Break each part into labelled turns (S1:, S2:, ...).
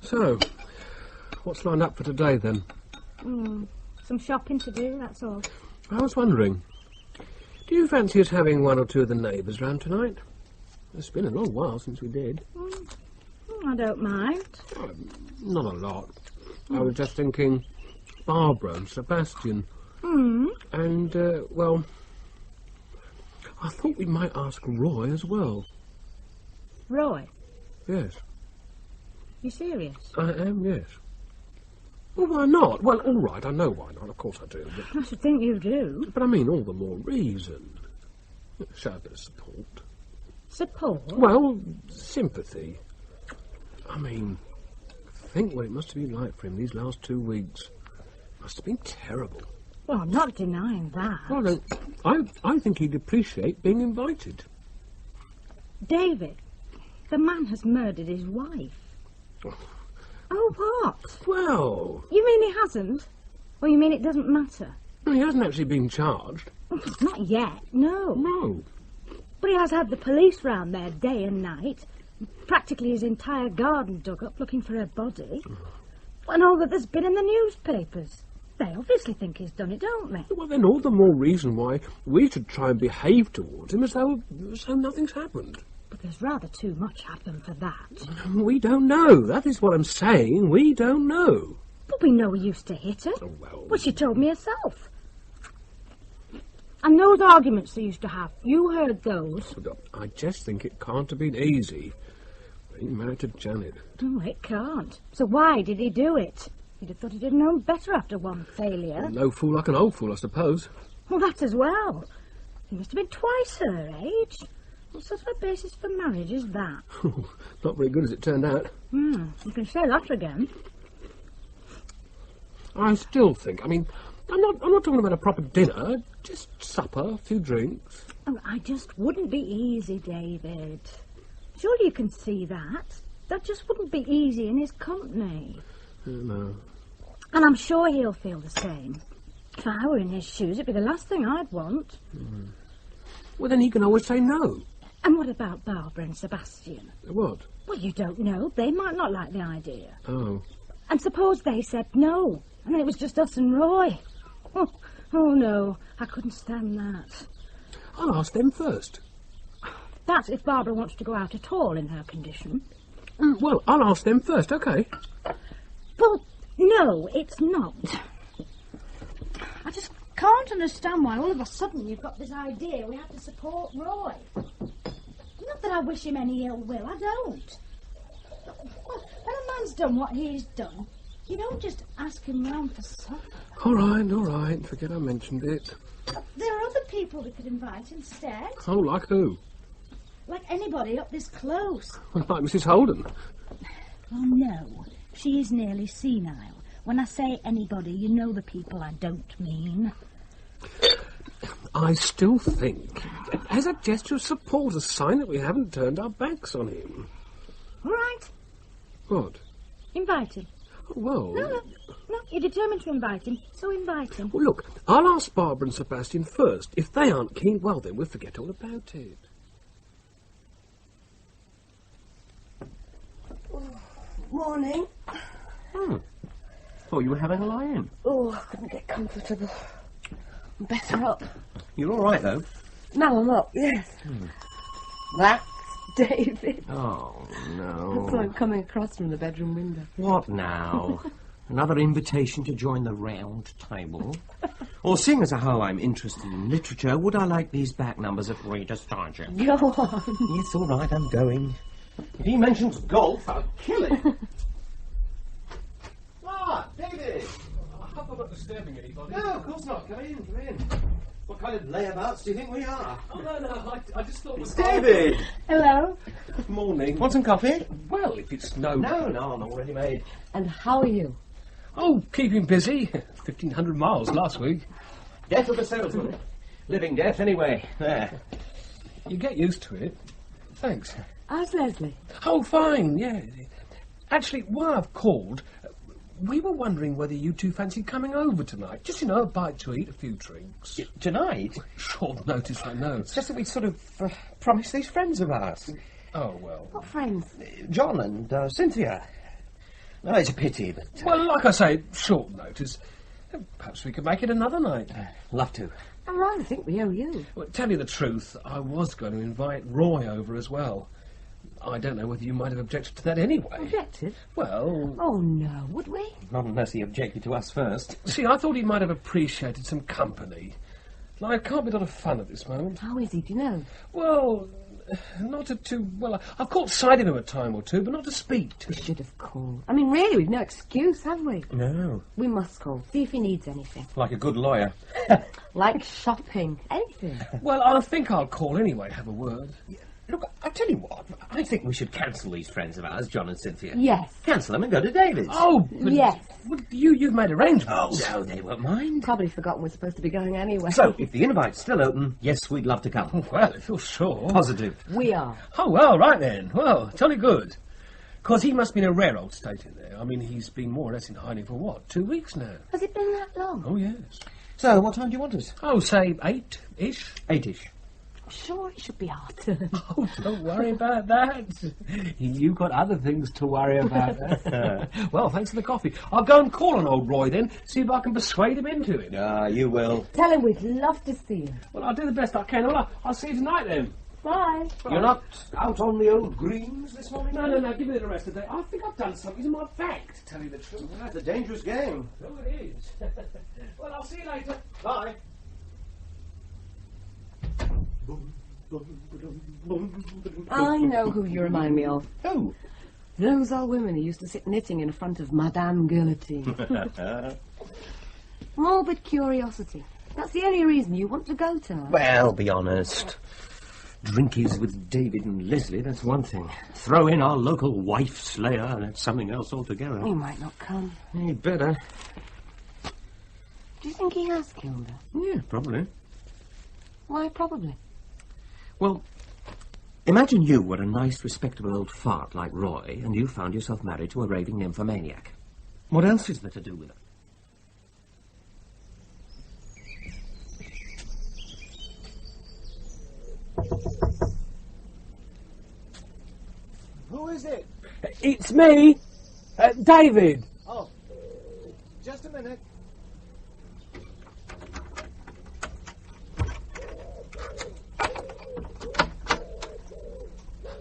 S1: So, what's lined up for today, then?
S2: Some shopping to do, that's all.
S1: I was wondering, do you fancy us having one or two of the neighbours round tonight? It's been a long while since we did.
S2: I don't mind.
S1: Not a lot. I was just thinking Barbara and Sebastian. And, well, I thought we might ask Roy as well.
S2: Roy?
S1: Yes.
S2: You serious?
S1: I am, yes. Well, why not? Well, all right, I know why not. Of course I do. But,
S2: I should think you do.
S1: but I mean, all the more reason. Show a bit of support.
S2: Support?
S1: Well, sympathy. I mean, think what it must have been like for him these last 2 weeks. Must have been terrible.
S2: Well, I'm not denying that.
S1: Well, I think he'd appreciate being invited.
S2: David, the man has murdered his wife. Oh, what?
S1: Well,
S2: You mean he hasn't? Or you mean it doesn't matter?
S1: he hasn't actually been charged.
S2: Not yet, no.
S1: No.
S2: But he has had the police round there day and night. Practically his entire garden dug up looking for her body. And all that there's been in the newspapers. They obviously think he's done it, don't they?
S1: Well, then all the more reason why we should try and behave towards him as though nothing's happened.
S2: But there's rather too much happened for that.
S1: We don't know. That is what I'm saying. We don't know.
S2: But we know he used to hit her.
S1: Oh, well.
S2: Well, she told me herself. And those arguments they used to have, you heard those.
S1: I just think it can't have been easy being married to Janet.
S2: Oh, it can't. So why did he do it? He'd have thought he'd have known better after one failure.
S1: No fool like an old fool, I suppose.
S2: Well, that as well. He must have been twice her age. What sort of a basis for marriage is that?
S1: Not very good as it turned out.
S2: You can say that again.
S1: I still think, I mean, I'm not talking about a proper dinner, just supper, a few drinks.
S2: Oh, I just wouldn't be easy, David. Surely you can see that. That just wouldn't be easy in his company.
S1: No.
S2: And I'm sure he'll feel the same. If I were in his shoes, it'd be the last thing I'd want.
S1: Well, then he can always say no.
S2: And what about Barbara and Sebastian?
S1: What?
S2: Well, you don't know. They might not like the idea.
S1: Oh.
S2: And suppose they said no, and then it was just us and Roy. Oh no, I couldn't stand that.
S1: I'll ask them first.
S2: That's if Barbara wants to go out at all in her condition.
S1: Well, I'll ask them first, OK.
S2: Well, no, it's not. I just can't understand why all of a sudden you've got this idea we have to support Roy. Not that I wish him any ill will, I don't. Well, when a man's done what he's done, you don't just ask him round for supper.
S1: All right. Forget I mentioned it.
S2: There are other people we could invite instead.
S1: Oh, like who?
S2: Like anybody up this close.
S1: Like Mrs. Holden.
S2: Oh, no. She is nearly senile. When I say anybody, you know the people I don't mean.
S1: I still think, as a gesture of support, a sign that we haven't turned our backs on him.
S2: All right.
S1: What?
S2: Invite him.
S1: Oh, well...
S2: No, you're determined to invite him, so invite him.
S1: Well, look, I'll ask Barbara and Sebastian first. If they aren't keen, well, then we'll forget all about it.
S3: Morning.
S4: Thought you were having a lie-in.
S3: Oh, I couldn't get comfortable. I'm better up.
S4: You're all right, though.
S3: Now I'm up, yes. That's David.
S4: Oh,
S3: I
S4: no.
S3: saw him coming across from the bedroom window.
S4: What now? Another invitation to join the round table? Or seeing as how I'm interested in literature, would I like these back numbers of Reader's Digest?
S3: Go on.
S4: Yes, all right, I'm going. If he mentions golf, I'll kill him. David!
S1: I hope I'm not disturbing anybody.
S4: No, of course not. Come in. What kind of layabouts do you think we are?
S1: Oh, no, I just thought it was...
S4: David!
S2: Hello.
S1: Morning.
S4: Want some coffee?
S1: Well, if it's no...
S4: No, I'm already made.
S3: And how are you?
S1: Oh, keeping busy. 1,500 miles last week.
S4: Death of a salesman. Living death, anyway. There.
S1: You get used to it. Thanks.
S3: How's Leslie?
S1: Oh, fine, yeah. Actually, why I've called, we were wondering whether you two fancied coming over tonight. Just, a bite to eat, a few drinks.
S4: Tonight?
S1: Short notice, I know.
S4: It's just that we sort of promised these friends of ours.
S1: Oh, well.
S3: What friends?
S4: John and Cynthia. No, it's a pity, but...
S1: Well, like I say, short notice. Perhaps we could make it another night.
S4: Love to.
S3: I rather think we owe you.
S1: Well, tell you the truth, I was going to invite Roy over as well. I don't know whether you might have objected to that anyway.
S3: Objected?
S1: Well...
S3: Oh, no, would we?
S4: Not unless he objected to us first.
S1: See, I thought he might have appreciated some company. Life can't be a lot of fun at this moment.
S3: How is he, do you know?
S1: Well, not to... Well, I've caught sight of him a time or two, but not to speak to
S3: We
S1: him.
S3: should have called. I mean, really, we've no excuse, have we?
S4: No.
S3: We must call, see if he needs anything.
S4: Like a good lawyer.
S3: Like shopping, anything.
S1: Well, I think I'll call anyway, have a word.
S4: Look, I'll tell you what. I think we should cancel these friends of ours, John and Cynthia.
S3: Yes.
S4: Cancel them and go to David's.
S1: Oh, but
S3: Yes.
S1: well, you've made arrangements.
S4: Oh, no, they won't mind.
S3: Probably forgotten we're supposed to be going anyway.
S4: So, if the invite's still open, yes, we'd love to come.
S1: Well, if you're sure.
S4: Positive.
S3: We are.
S1: Oh, well, right then. Well, jolly good. 'Cause he must be in a rare old state in there. I mean, he's been more or less in hiding for, what, 2 weeks now?
S3: Has it been that long?
S1: Oh, yes.
S4: So, what time do you want us?
S1: Oh, say 8-ish.
S4: 8-ish.
S3: Sure, it should be our turn.
S1: Oh, don't worry about that. You've got other things to worry about. Well, thanks for the coffee. I'll go and call on old Roy then, see if I can persuade him into it.
S4: Ah, you will.
S3: Tell him we'd love to see him.
S1: Well, I'll do the best I can. Well, I'll see you tonight then.
S3: Bye.
S4: You're not out on the old greens this morning?
S1: No, give me the rest of the day. I think I've done something to my back, to tell you the truth.
S4: That's a dangerous game.
S1: So it is. Well, I'll see you later.
S4: Bye.
S3: I know who you remind me of.
S4: Who?
S3: Those old women who used to sit knitting in front of Madame Guillotine. Morbid curiosity. That's the only reason you want to go tonight.
S4: Well, be honest. Drinkies with David and Leslie, that's one thing. Throw in our local wife slayer, and that's something else altogether.
S3: He might not come.
S4: He'd better.
S3: Do you think he has killed her?
S4: Yeah, probably.
S3: Why, probably.
S4: Well, imagine you were a nice, respectable old fart like Roy, and you found yourself married to a raving nymphomaniac. What else is there to do with it?
S5: Who is it?
S1: It's me, David.
S5: Oh, just a minute.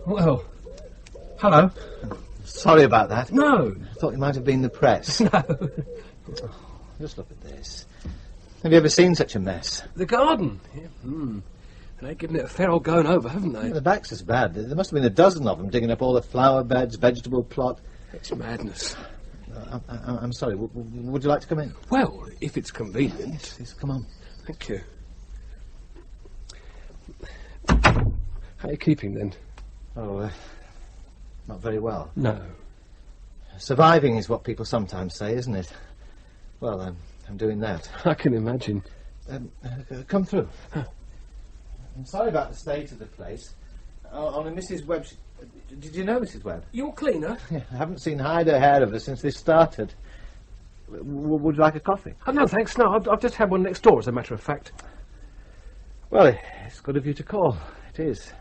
S1: Well, hello.
S5: Sorry about that.
S1: No.
S5: I thought it might have been the press.
S1: No.
S5: Just look at this. Have you ever seen such a mess?
S1: The garden. Yeah. They've given it a fair old going over, haven't they?
S5: The back's as bad. There must have been a dozen of them digging up all the flower beds, vegetable plot.
S1: It's madness.
S5: I'm sorry. Would you like to come in?
S1: Well, if it's convenient.
S5: Yes, come on.
S1: Thank you. How are you keeping then?
S5: Oh, not very well.
S1: No.
S5: Surviving is what people sometimes say, isn't it? Well, I'm doing that.
S1: I can imagine.
S5: Come through. I'm sorry about the state of the place. Only Mrs. Webb... Did you know Mrs. Webb?
S1: Your cleaner?
S5: I haven't seen hide or hair of her since this started. Would you like a coffee?
S1: Oh, no, thanks. No, I've just had one next door, as a matter of fact.
S5: Well, it's good of you to call. It is.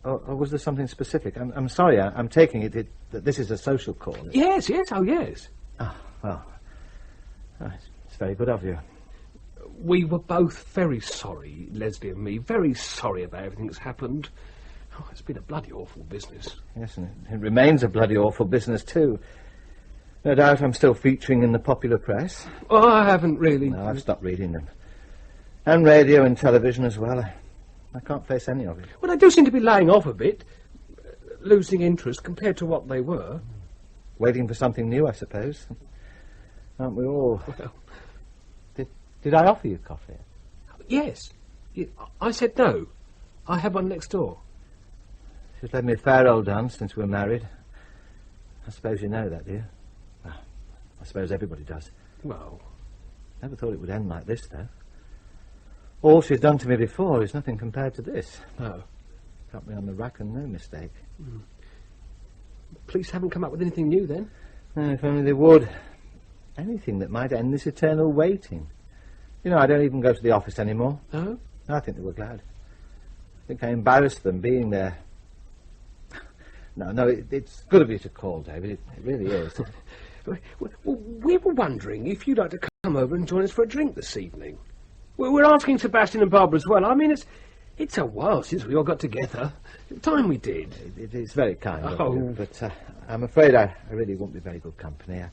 S5: Or was there something specific? I'm sorry. I'm taking it that this is a social call.
S1: Yes. Oh, yes.
S5: Oh, well. It's very good of you.
S1: We were both very sorry, Leslie and me, very sorry about everything that's happened. Oh, it's been a bloody awful business.
S5: Yes, and it remains a bloody awful business, too. No doubt I'm still featuring in the popular press.
S1: Oh, I haven't really.
S5: No, I've stopped reading them. And radio and television as well. I can't face any of it.
S1: Well, they do seem to be laying off a bit, losing interest compared to what they were.
S5: Waiting for something new, I suppose. Aren't we all?
S1: Well,
S5: Did I offer you coffee?
S1: yes. I said no. I had one next door.
S5: She's led me a fair old dance since we were married. I suppose you know that, do you? Well, I suppose everybody does.
S1: Well,
S5: Never thought it would end like this, though. All she's done to me before is nothing compared to this.
S1: no.
S5: Got me on the rack and no mistake.
S1: Police haven't come up with anything new then?
S5: No, if only they would. Anything that might end this eternal waiting. You know, I don't even go to the office anymore.
S1: No?
S5: I think they were glad. I think I embarrassed them being there. No, it's good of you to call, David. It really is.
S1: We were wondering if you'd like to come over and join us for a drink this evening. We're asking Sebastian and Barbara as well. I mean, it's a while since we all got together. The time we did.
S5: It's very kind of you, but I'm afraid I really won't be very good company.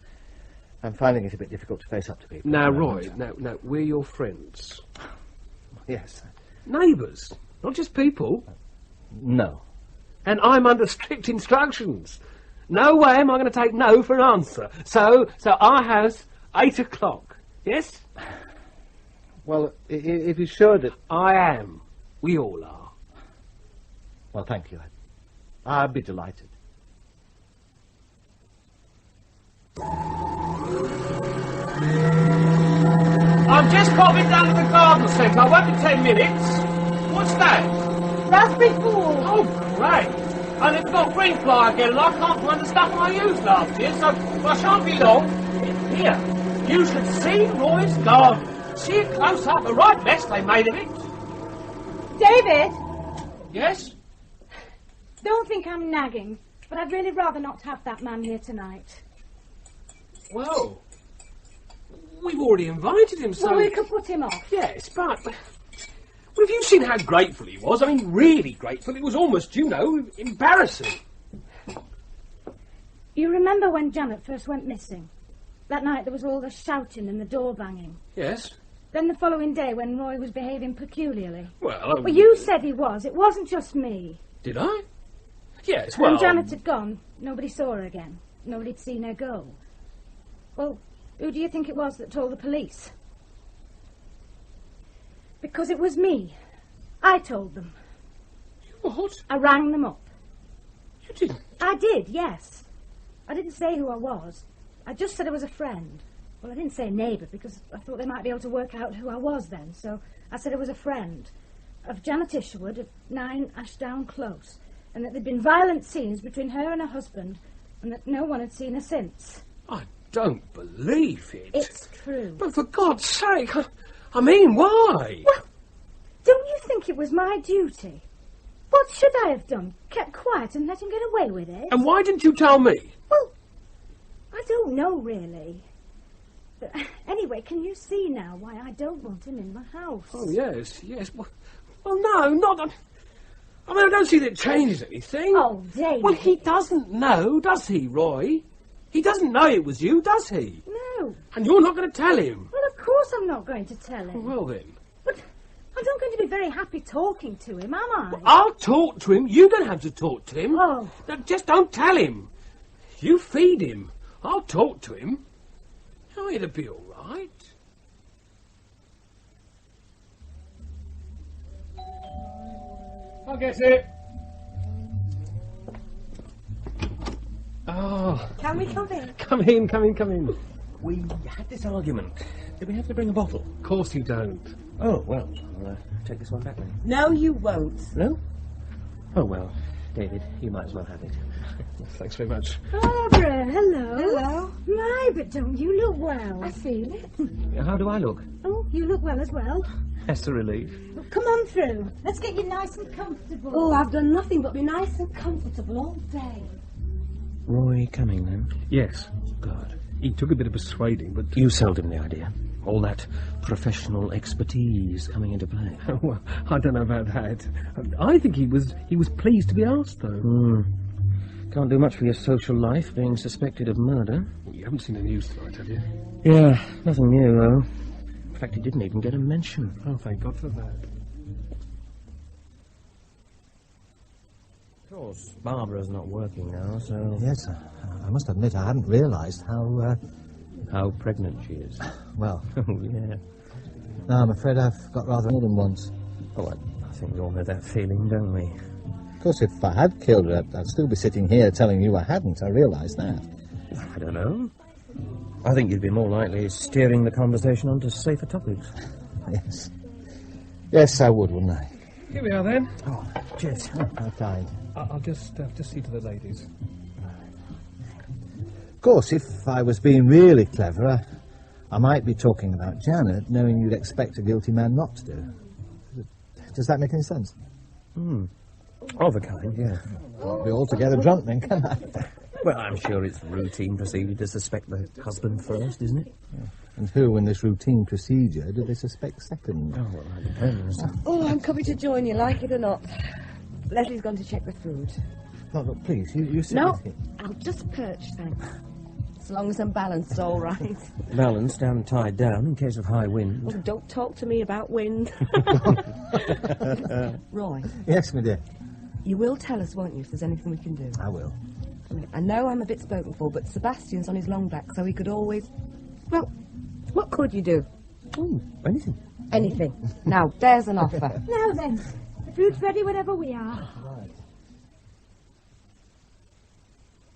S5: I'm finding it a bit difficult to face up to people.
S1: Now, Roy, now, we're your friends.
S5: Yes.
S1: Neighbours, not just people.
S5: No.
S1: And I'm under strict instructions. No way am I going to take no for an answer. So our house, 8 o'clock. Yes?
S5: Well, if you're sure that...
S1: I am. We all are.
S5: Well, thank you. I'd be delighted.
S1: I'm just popping down to the garden centre. I won't be 10 minutes. What's that?
S2: Raspberry fool.
S1: Oh, great. And it's got green fly again, and I can't find the stuff I used last year, so I shan't be long. Here, you should see Roy's garden. See it close up, a right mess they made of it.
S2: David!
S1: Yes?
S2: Don't think I'm nagging, but I'd really rather not have that man here tonight.
S1: Well, we've already invited him, so...
S2: Well, we could put him off.
S1: Yes, but... Well, have you seen how grateful he was? I mean, really grateful. It was almost, embarrassing.
S2: You remember when Janet first went missing? That night there was all the shouting and the door banging.
S1: Yes.
S2: Then the following day when Roy was behaving peculiarly.
S1: Well,
S2: you said he was. It wasn't just me.
S1: Did I? Yes, well...
S2: When Janet had gone, nobody saw her again. Nobody'd seen her go. Well, who do you think it was that told the police? Because it was me. I told them.
S1: You what?
S2: I rang them up.
S1: You didn't?
S2: I did, yes. I didn't say who I was. I just said I was a friend. Well, I didn't say neighbour because I thought they might be able to work out who I was then. So I said I was a friend of Janet Isherwood of 9 Ashdown Close, and that there'd been violent scenes between her and her husband, and that no one had seen her since.
S1: I don't believe it.
S2: It's true.
S1: But for God's sake, I mean, why?
S2: Well, don't you think it was my duty? What should I have done? Kept quiet and let him get away with it?
S1: And why didn't you tell me?
S2: Well, I don't know, really. But anyway, can you see now why I don't want him in my house?
S1: Oh, yes. Well, no, not... I mean, I don't see that it changes anything.
S2: Oh, David.
S1: Well, he doesn't know, does he, Roy? He doesn't know it was you, does he?
S2: No.
S1: And you're not going to tell him?
S2: Well, of course I'm not going to tell him.
S1: Well, then.
S2: But I'm not going to be very happy talking to him, am I?
S1: Well, I'll talk to him. You don't have to talk to him.
S2: Oh.
S1: No, just don't tell him. You feed him. I'll talk to him. Oh, it'll be all right. I'll get it. Oh.
S3: Can we come in?
S1: Come in.
S4: We had this argument. Did we have to bring a bottle?
S1: Of course you don't.
S4: Oh, well, I'll take this one back then.
S3: No, you won't.
S4: No? Oh, well, David, you might as well have it.
S1: Thanks very much.
S2: Barbara, hello.
S3: Hello.
S2: My, but don't you look well?
S3: I feel it.
S4: How do I look?
S2: Oh, you look well as well.
S4: That's a relief.
S2: Well, come on through. Let's get you nice and comfortable.
S3: Oh, I've done nothing but be nice and comfortable all day.
S4: Roy coming, then?
S1: Yes.
S4: God.
S1: He took a bit of persuading, but...
S4: You sold him the idea. All that professional expertise coming into play.
S1: Well, I don't know about that. I think he was pleased to be asked, though.
S4: Can't do much for your social life, being suspected of murder.
S1: You haven't seen the news tonight, have you?
S4: Yeah, nothing new, though. In fact, he didn't even get a mention.
S1: Oh, thank God for that.
S4: Of course, Barbara's not working now, so...
S5: Yes, I must admit I hadn't realised how,
S4: How pregnant she is.
S5: well...
S4: Oh, yeah.
S5: No, I'm afraid I've got rather more than once.
S4: Oh, I think we all know that feeling, don't we?
S5: Of course, if I had killed her, I'd still be sitting here telling you I hadn't. I realise that.
S4: I don't know. I think you'd be more likely steering the conversation onto safer topics.
S5: Yes. Yes, I would, wouldn't I?
S1: Here we are, then.
S5: Oh, cheers. Oh, how kind.
S1: I'll just see to the ladies.
S5: Of course, if I was being really clever, I might be talking about Janet, knowing you'd expect a guilty man not to do. Does that make any sense?
S4: Of a kind, yeah.
S5: Can't be altogether drunk then, can I?
S4: Well, I'm sure it's routine procedure to suspect the husband first, isn't it?
S5: And who, in this routine procedure, do they suspect second?
S4: Oh, well, that depends.
S3: Oh, I'm coming to join you, like it or not. Leslie's gone to check the food.
S5: No, no, please, you sit
S3: No,
S5: with me.
S3: I'll just perch, thanks. As long as I'm balanced, all right.
S4: Balanced and tied down in case of high wind.
S3: Oh, don't talk to me about wind. Roy,
S5: Yes, my dear.
S3: you will tell us, won't you, if there's anything we can do?
S5: I will.
S3: I mean, I know I'm a bit spoken for, but Sebastian's on his long back, so he could always... Well, what could you do?
S4: Oh, anything.
S3: Anything. Now, there's an offer.
S2: Now then, the food's ready whenever we are.
S5: Right.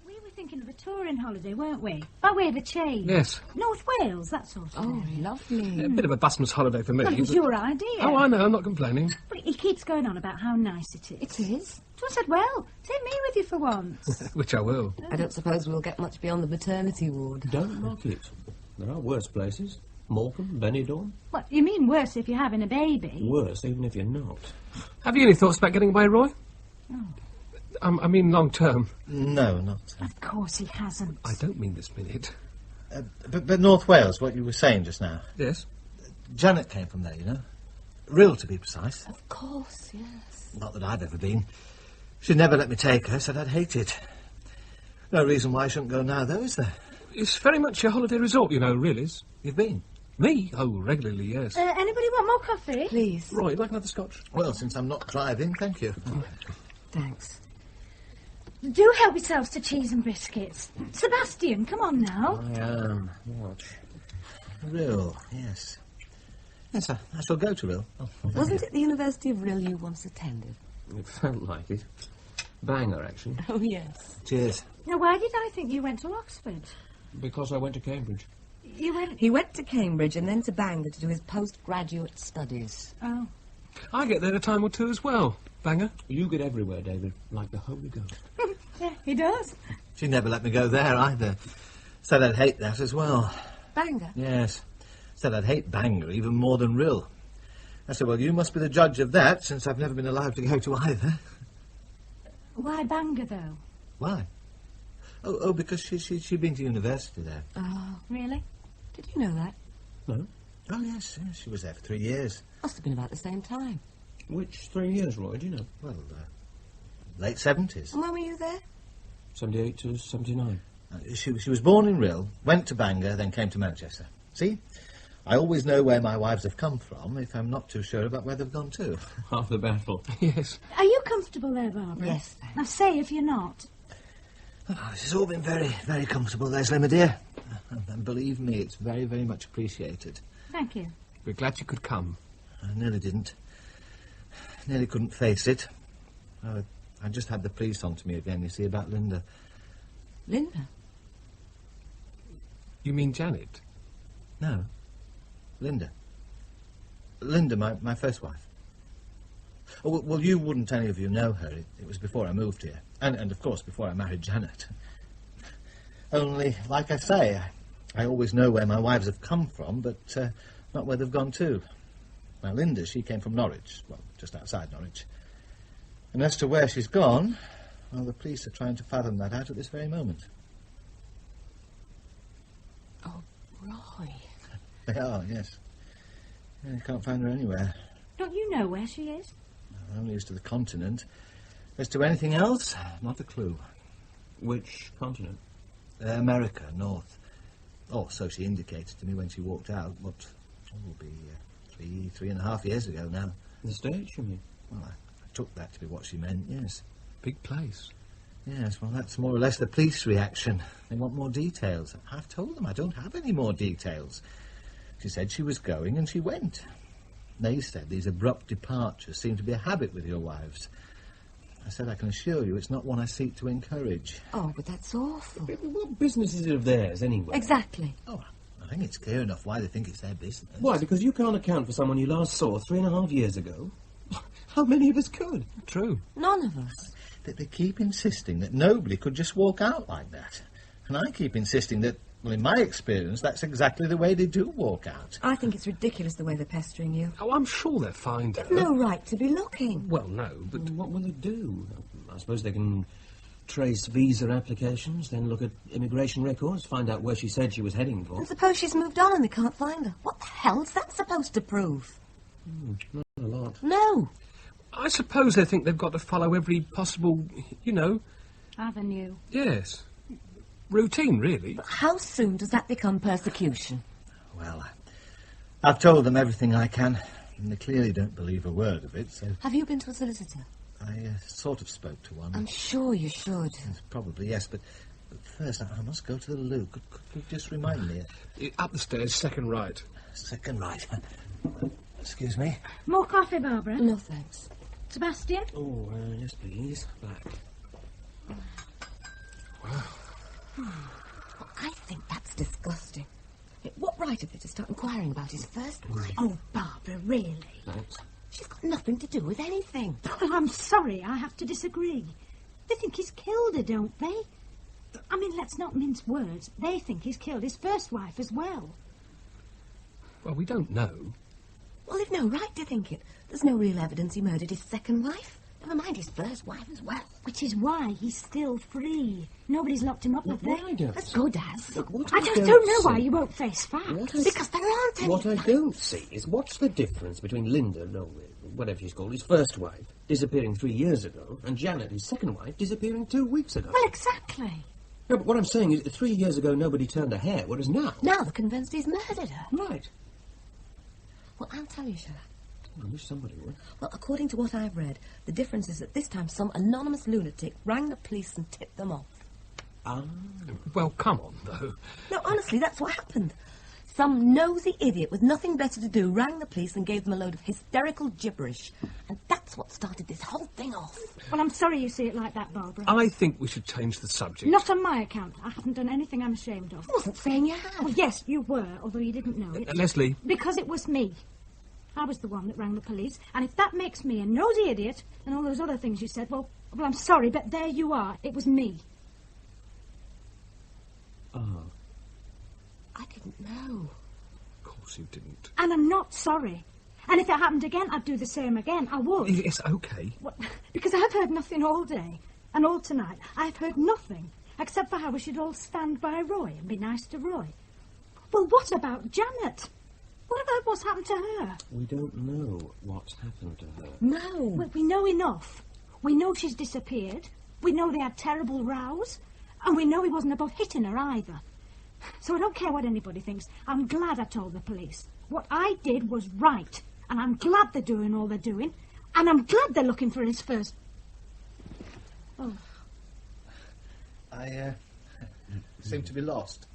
S2: We were thinking of a touring holiday, weren't we? By way of a change.
S1: Yes.
S2: North Wales, that sort of
S3: Oh,
S2: area.
S3: lovely.
S1: A bit of a busman's holiday for me.
S2: Well, it was
S1: but-
S2: your idea.
S1: Oh, I know, I'm not complaining.
S2: But he keeps going on about how nice it is.
S3: It is.
S2: So I said, well, take me with you for once.
S1: Which I will.
S3: I don't suppose we'll get much beyond the maternity ward.
S4: Don't knock it. There are worse places. Morecambe, Benidorm.
S2: What, you mean worse if you're having a baby?
S4: Worse, even if you're not.
S1: Have you any thoughts about getting away, Roy? I mean, long term.
S5: No, not...
S2: Of course he hasn't.
S1: I don't mean this minute.
S5: But North Wales, what you were saying just now.
S1: Yes?
S5: Janet came from there, you know. Rill, to be precise.
S3: Of course, yes.
S5: Not that I've ever been. She'd never let me take her, said I'd hate it. No reason why I shouldn't go now, though, is there?
S1: It's very much a holiday resort, you know, Rillies.
S5: You've been?
S1: Me? Oh, regularly, yes.
S2: Anybody want more coffee?
S3: Please.
S1: Roy, like another scotch?
S5: Well, since I'm not driving, thank you.
S3: Thanks.
S2: Do help yourselves to cheese and biscuits. Sebastian, come on now.
S5: I am. What? Rill, yes. Yes, I shall go to Rill.
S3: Wasn't it the University of Rill you once attended?
S4: It felt like it. Banger, actually.
S3: Oh, yes.
S5: Cheers.
S2: Now, why did I think you went to Oxford?
S4: Because I went to Cambridge.
S2: You went...
S3: He went to Cambridge and then to Bangor to do his postgraduate studies.
S2: Oh.
S1: I get there a time or two as well. Banger.
S4: You get everywhere, David, like the Holy Ghost.
S2: Yeah, he does.
S5: She never let me go there either. Said I'd hate that as well.
S3: Bangor?
S5: Yes. Said I'd hate Bangor even more than Rill. I said, well, you must be the judge of that, since I've never been allowed to go to either.
S2: Why Bangor, though?
S5: Why? Oh, because she'd been to university there.
S3: Oh,
S2: Really?
S3: did you know that?
S4: No?
S5: Oh, yes, she was there for 3 years.
S3: Must have been about the same time.
S4: Which 3 years, Roy, do you know?
S5: Well, late 70s.
S3: And when were you there?
S4: 78 to 79.
S5: She was born in Rill, went to Bangor, then came to Manchester. See? I always know where my wives have come from if I'm not too sure about where they've gone to.
S4: Half the battle.
S1: Yes.
S2: Are you comfortable there, Barbara?
S3: Yes, thanks.
S2: Now say if you're not.
S5: Oh, this has all been very, very comfortable, Leslie, my dear. And believe me, it's very, very much appreciated.
S2: Thank you.
S1: We're glad you could come.
S5: I nearly didn't. Nearly couldn't face it. I just had the police on to me again, you see, about Linda.
S3: Linda?
S1: You mean Janet?
S5: No. Linda. Linda, my first wife. Oh, well, you wouldn't any of you know her. It was before I moved here. And of course, before I married Janet. Only, like I say, I always know where my wives have come from, but not where they've gone to. Now, Linda, she came from Norwich. Well, just outside Norwich. And as to where she's gone, well, the police are trying to fathom that out at this very moment.
S3: Oh, Roy.
S5: They are, yes. Yeah, I can't find her anywhere.
S2: Don't you know where she is?
S5: Only as to the continent. As to anything else, not a clue.
S4: Which continent?
S5: America, north. Oh, so she indicated to me when she walked out, what will be 3.5 years ago now.
S4: The States, you mean?
S5: Well, I took that to be what she meant, yes.
S1: Big place.
S5: Yes, well, that's more or less the police reaction. They want more details. I've told them I don't have any more details. She said she was going and she went. They said these abrupt departures seem to be a habit with your wives. I said I can assure you it's not one I seek to encourage.
S3: Oh, but that's awful.
S4: What business is it of theirs, anyway?
S3: Exactly.
S5: Oh, I think it's clear enough why they think it's their business.
S4: Why, because you can't account for someone you last saw 3.5 years ago? How many of us could?
S1: True.
S3: None of us.
S5: They keep insisting that nobody could just walk out like that. And I keep insisting that Well, in my experience, that's exactly the way they do walk out.
S3: I think it's ridiculous the way they're pestering you.
S1: Oh, I'm sure they'll find her.
S3: They've no right to be looking.
S1: Well, no, but...
S4: What will they do? I suppose they can trace visa applications, then look at immigration records, find out where she said she was heading for.
S3: And suppose she's moved on and they can't find her. What the hell's that supposed to prove?
S4: Not a lot.
S3: No.
S1: I suppose they think they've got to follow every possible, you know...
S2: Avenue.
S1: Yes. Routine, really.
S3: But how soon does that become persecution?
S5: Well, I've told them everything I can, and they clearly don't believe a word of it, so
S3: Have you been to a solicitor?
S5: I sort of spoke to one.
S3: I'm sure you should.
S5: Probably, yes, but first I must go to the loo. Could you just remind me?
S1: Up the stairs, second right.
S5: Second right. Excuse me.
S2: More coffee, Barbara?
S3: No, thanks.
S2: Sebastian?
S4: Oh, yes, please. Black.
S3: I think that's disgusting. What right have they to start inquiring about his first wife?
S2: Oh, Barbara, really?
S4: Thanks.
S3: She's got nothing to do with anything.
S2: Well, I'm sorry, I have to disagree. They think he's killed her, don't they? I mean, let's not mince words. They think he's killed his first wife as well.
S1: Well, we don't know.
S3: Well, they've no right to think it. There's no real evidence he murdered his second wife. Never mind his first wife as well.
S2: Which is why he's still free. Nobody's locked him up, have they?
S4: I don't
S3: As good as.
S4: Look, what
S2: I just don't know why you won't face facts.
S3: Because there aren't any.
S4: What I don't see is what's the difference between Linda, whatever she's called, his first wife, disappearing 3 years ago, and Janet, his second wife, disappearing 2 weeks ago.
S2: Well, exactly.
S4: No, but what I'm saying is 3 years ago nobody turned a hair, whereas now...
S3: Now they're convinced he's murdered her.
S4: Right.
S3: Well, I'll tell you, shall I?
S4: I wish somebody would.
S3: Well, according to what I've read, the difference is that this time some anonymous lunatic rang the police and tipped them off.
S4: Ah.
S1: Well, come on, though.
S3: No, honestly, that's what happened. Some nosy idiot with nothing better to do rang the police and gave them a load of hysterical gibberish. And that's what started this whole thing off.
S2: Well, I'm sorry you see it like that, Barbara.
S1: I think we should change the subject.
S2: Not on my account. I haven't done anything I'm ashamed of.
S3: I wasn't saying you had.
S2: Well, yes, you were, although you didn't know it.
S1: Leslie.
S2: Because it was me. I was the one that rang the police, and if that makes me a nosy idiot and all those other things you said, well, I'm sorry, but there you are. It was me.
S4: Oh.
S3: I didn't know.
S1: Of course you didn't.
S2: And I'm not sorry. And if it happened again, I'd do the same again. I would.
S1: It's okay.
S2: Well, because I've heard nothing all day and all tonight. I've heard nothing except for how we should all stand by Roy and be nice to Roy. Well, what about Janet? What about what's happened to her?
S4: We don't know what's happened to her.
S3: No.
S2: Well, we know enough. We know she's disappeared. We know they had terrible rows. And we know he wasn't above hitting her either. So I don't care what anybody thinks. I'm glad I told the police. What I did was right. And I'm glad they're doing all they're doing. And I'm glad they're looking for his first... Oh.
S5: I seem to be lost.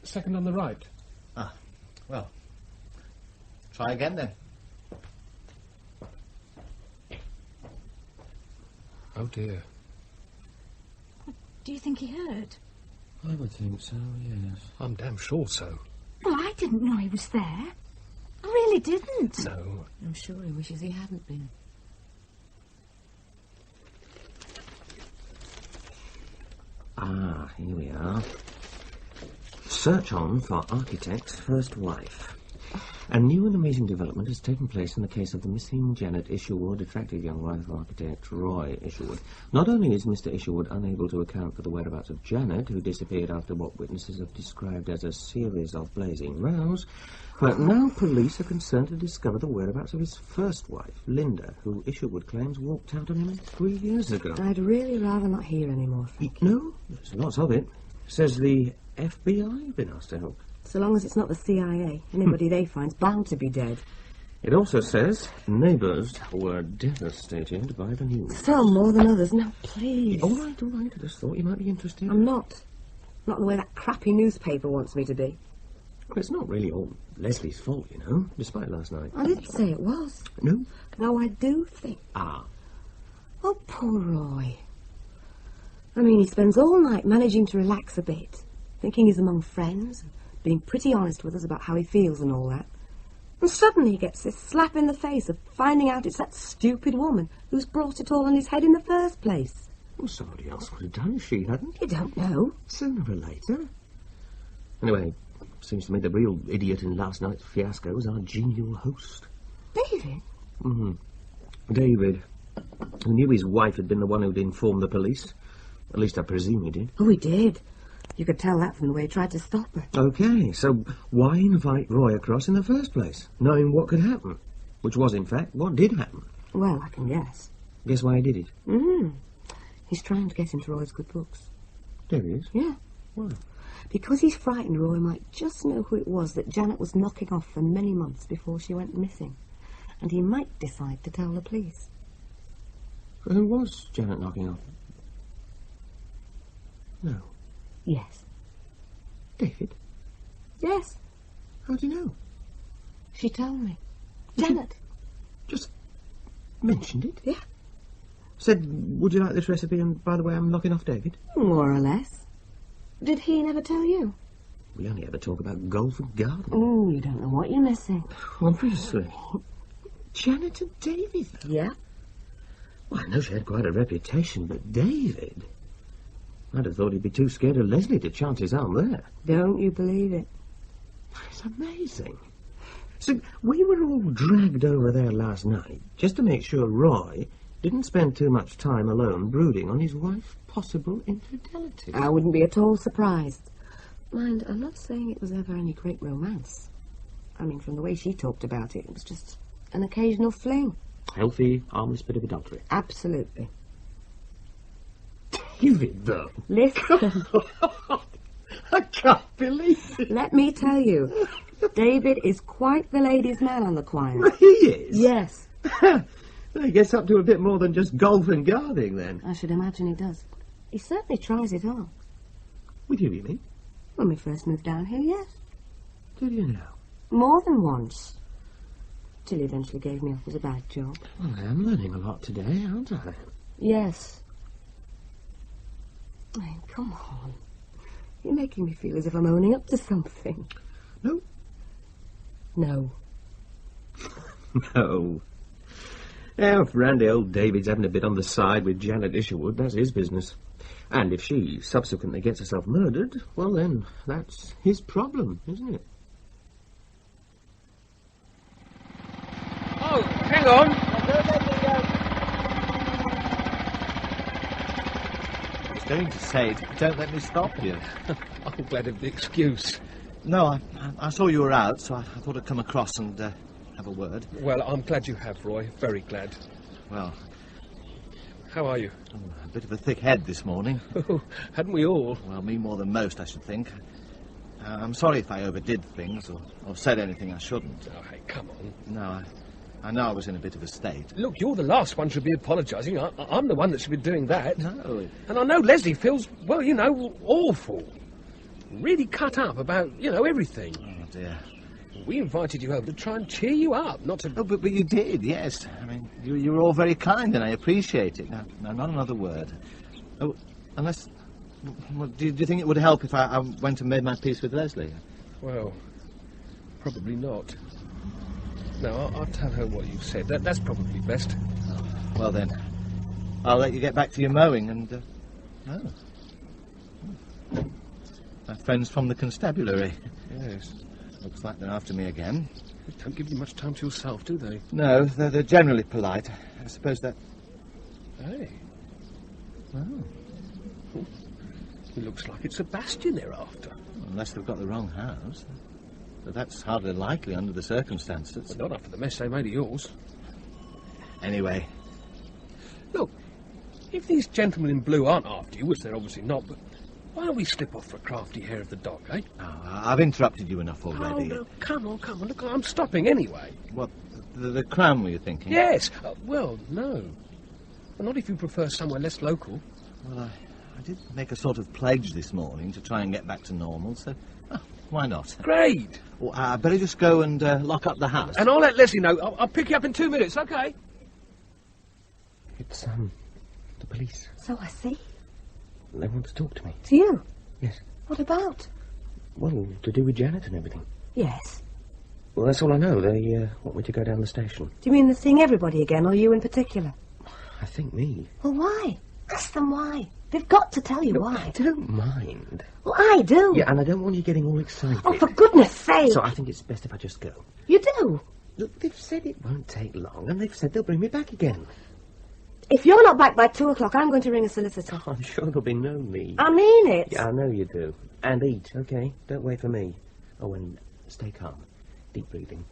S1: Second on the right.
S5: Ah, well, try again then.
S1: Oh, dear.
S2: Do you think he heard?
S4: I would think so, yes.
S1: I'm damn sure so.
S2: Well, I didn't know he was there. I really didn't.
S1: No.
S3: I'm sure he wishes he hadn't been.
S4: Ah, here we are. Search on for architect's first wife. A new and amazing development has taken place in the case of the missing Janet Isherwood, attractive young wife of architect Roy Isherwood. Not only is Mr. Isherwood unable to account for the whereabouts of Janet, who disappeared after what witnesses have described as a series of blazing rows, but now police are concerned to discover the whereabouts of his first wife, Linda, who Isherwood claims walked out on him 3 years ago.
S3: I'd really rather not hear any more.
S4: No, there's lots of it. Says the FBI have been asked to help.
S3: So long as it's not the CIA, anybody they find's bound to be dead.
S4: It also says neighbours were devastated by the news.
S3: Some more than others. Now, please.
S4: All right. I just thought you might be interested.
S3: I'm not. Not the way that crappy newspaper wants me to be.
S4: Well, it's not really all Leslie's fault, you know, despite last night.
S3: I didn't say it was.
S4: No?
S3: No, I do think.
S4: Ah.
S3: Oh, poor Roy. I mean, he spends all night managing to relax a bit, thinking he's among friends, being pretty honest with us about how he feels and all that. And suddenly he gets this slap in the face of finding out it's that stupid woman who's brought it all on his head in the first place.
S4: Well, somebody else would have done if she hadn't.
S3: You don't know.
S4: Sooner or later. Anyway, seems to me the real idiot in last night's fiasco was our genial host.
S3: David?
S4: David, who knew his wife had been the one who'd informed the police. At least I presume he did.
S3: Oh, he did. You could tell that from the way he tried to stop her.
S4: OK, so why invite Roy across in the first place, knowing what could happen? Which was, in fact, what did happen.
S3: Well, I can guess.
S4: Guess why he did it?
S3: He's trying to get into Roy's good books.
S4: There he is.
S3: Yeah.
S4: Why?
S3: Because he's frightened Roy might just know who it was that Janet was knocking off for many months before she went missing. And he might decide to tell the police.
S4: Who was Janet knocking off? No.
S3: Yes.
S4: David?
S3: Yes.
S4: How do you know?
S3: She told me. Janet.
S4: Just mentioned it?
S3: Yeah.
S4: Said, would you like this recipe, and by the way, I'm knocking off David?
S3: More or less. Did he never tell you?
S4: We only ever talk about golf and gardening.
S3: Oh, you don't know what you're missing.
S4: Obviously. Janet and David, though.
S3: Yeah?
S4: Well, I know she had quite a reputation, but David... I'd have thought he'd be too scared of Leslie to chance his arm there.
S3: Don't you believe it?
S4: It's amazing. So, we were all dragged over there last night just to make sure Roy didn't spend too much time alone brooding on his wife's possible infidelity.
S3: I wouldn't be at all surprised. Mind, I'm not saying it was ever any great romance. I mean, from the way she talked about it, it was just an occasional fling.
S4: Healthy, harmless bit of adultery.
S3: Absolutely.
S4: David, though.
S3: Listen.
S4: I can't believe it.
S3: Let me tell you, David is quite the ladies' man on the choir.
S4: He is?
S3: Yes.
S4: He gets up to a bit more than just golf and gardening, then.
S3: I should imagine he does. He certainly tries it on.
S4: With you mean?
S3: When we first moved down here, yes.
S4: Did you know?
S3: More than once. Till he eventually gave me up as a bad job.
S4: Well, I am learning a lot today, aren't I?
S3: Yes. I mean, come on. You're making me feel as if I'm owning up to something.
S4: No.
S3: No.
S4: No. Now, if Randy old David's having a bit on the side with Janet Isherwood, that's his business. And if she subsequently gets herself murdered, well then, that's his problem, isn't it?
S1: Oh, hang on.
S5: I was going to say, don't let me stop you.
S1: I'm glad of the excuse.
S5: No, I saw you were out, so I thought I'd come across and have a word.
S1: Well, I'm glad you have, Roy. Very glad.
S5: Well,
S1: How are you?
S5: a bit of a thick head this morning.
S1: Hadn't we all?
S5: Well, me more than most, I should think. I'm sorry if I overdid things or said anything I shouldn't.
S1: Oh, hey, come on.
S5: No, I know I was in a bit of a state.
S1: Look, you're the last one should be apologising. I'm the one that should be doing that.
S5: No.
S1: And I know Leslie feels, well, you know, awful. Really cut up about, you know, everything.
S5: Oh, dear.
S1: We invited you over to try and cheer you up, not to...
S5: Oh, but you did, yes. I mean, you were all very kind, and I appreciate it. Now, not another word. Oh, unless... Well, do you think it would help if I went and made my peace with Leslie?
S1: Well, probably not. No, I'll tell her what you've said. That's probably best.
S5: Well, then, I'll let you get back to your mowing and... My friends from the constabulary.
S1: Yes.
S5: Looks like they're after me again.
S1: They don't give you much time to yourself, do they?
S5: No, they're generally polite. I suppose that...
S1: Hey,
S5: Oh,
S1: it looks like it's Sebastian they're after.
S5: unless they've got the wrong house. But that's hardly likely under the circumstances.
S1: But not after the mess they made of yours.
S5: Anyway,
S1: Look, if these gentlemen in blue aren't after you, which they're obviously not, but why don't we slip off for a crafty hair of the dog, eh?
S5: I've interrupted you enough
S1: Oh,
S5: already.
S1: no, come on. Look, I'm stopping anyway.
S5: What, the Crown were you thinking?
S1: Yes. Well, no. Well, not if you prefer somewhere less local.
S5: Well, I did make a sort of pledge this morning to try and get back to normal, so why not?
S1: Great.
S5: Well, I better just go and lock up the house.
S1: And I'll let Leslie know. I'll pick you up in 2 minutes, okay?
S4: It's, the police.
S3: So I see.
S4: They want to talk to me.
S3: To you?
S4: Yes.
S3: What about?
S4: Well, to do with Janet and everything.
S3: Yes.
S4: Well, that's all I know. They want me to go down the station.
S3: Do you mean they're seeing everybody again, or you in particular?
S4: I think me.
S3: Well, why? Ask them why. They've got to tell you
S4: Look,
S3: why.
S4: I don't mind.
S3: Well, I do.
S4: Yeah, and I don't want you getting all excited.
S3: Oh, for goodness sake.
S4: So I think it's best if I just go.
S3: You do?
S4: Look, they've said it won't take long, and they've said they'll bring me back again.
S3: If you're not back by 2 o'clock, I'm going to ring a solicitor.
S4: Oh, I'm sure there'll be no need.
S3: I mean it.
S4: Yeah, I know you do. And eat, okay? Don't wait for me. Oh, and stay calm. Deep breathing.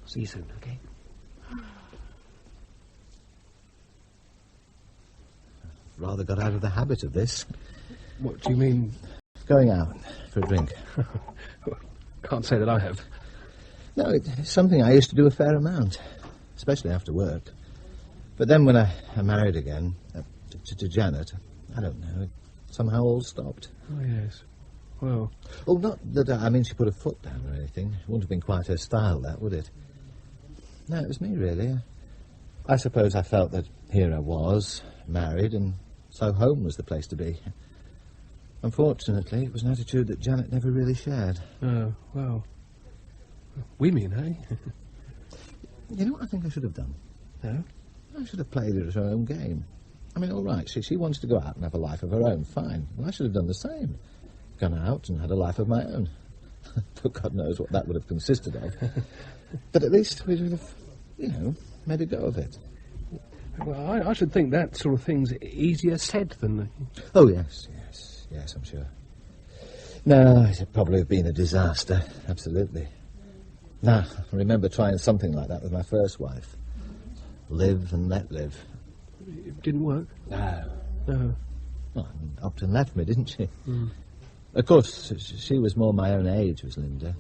S4: See you soon, okay?
S5: Rather got out of the habit of this.
S1: What do you mean?
S5: Going out for a drink.
S1: Can't say that I have.
S5: No, it's something I used to do a fair amount, especially after work. But then when I married again, to Janet, I don't know, it somehow all stopped.
S1: Oh, yes. Well...
S5: Oh, not that, I mean, she put a foot down or anything. It wouldn't have been quite her style, that, would it? No, it was me, really. I suppose I felt that here I was, married, and so home was the place to be. Unfortunately, it was an attitude that Janet never really shared.
S1: Oh, well... Women, eh?
S5: You know what I think I should have done?
S1: No?
S5: I should have played her at her own game. I mean, all right, she wanted to go out and have a life of her own, fine. Well, I should have done the same. Gone out and had a life of my own. But God knows what that would have consisted of. But at least we would have, you know, made a go of it.
S1: Well, I should think that sort of thing's easier said than...
S5: Oh, yes, I'm sure. No, it'd probably have been a disaster, absolutely. Now, I remember trying something like that with my first wife. Live and let live.
S1: It didn't work?
S5: No.
S1: No.
S5: Well, Upton left me, didn't she?
S1: Mm.
S5: Of course, she was more my own age, was Linda.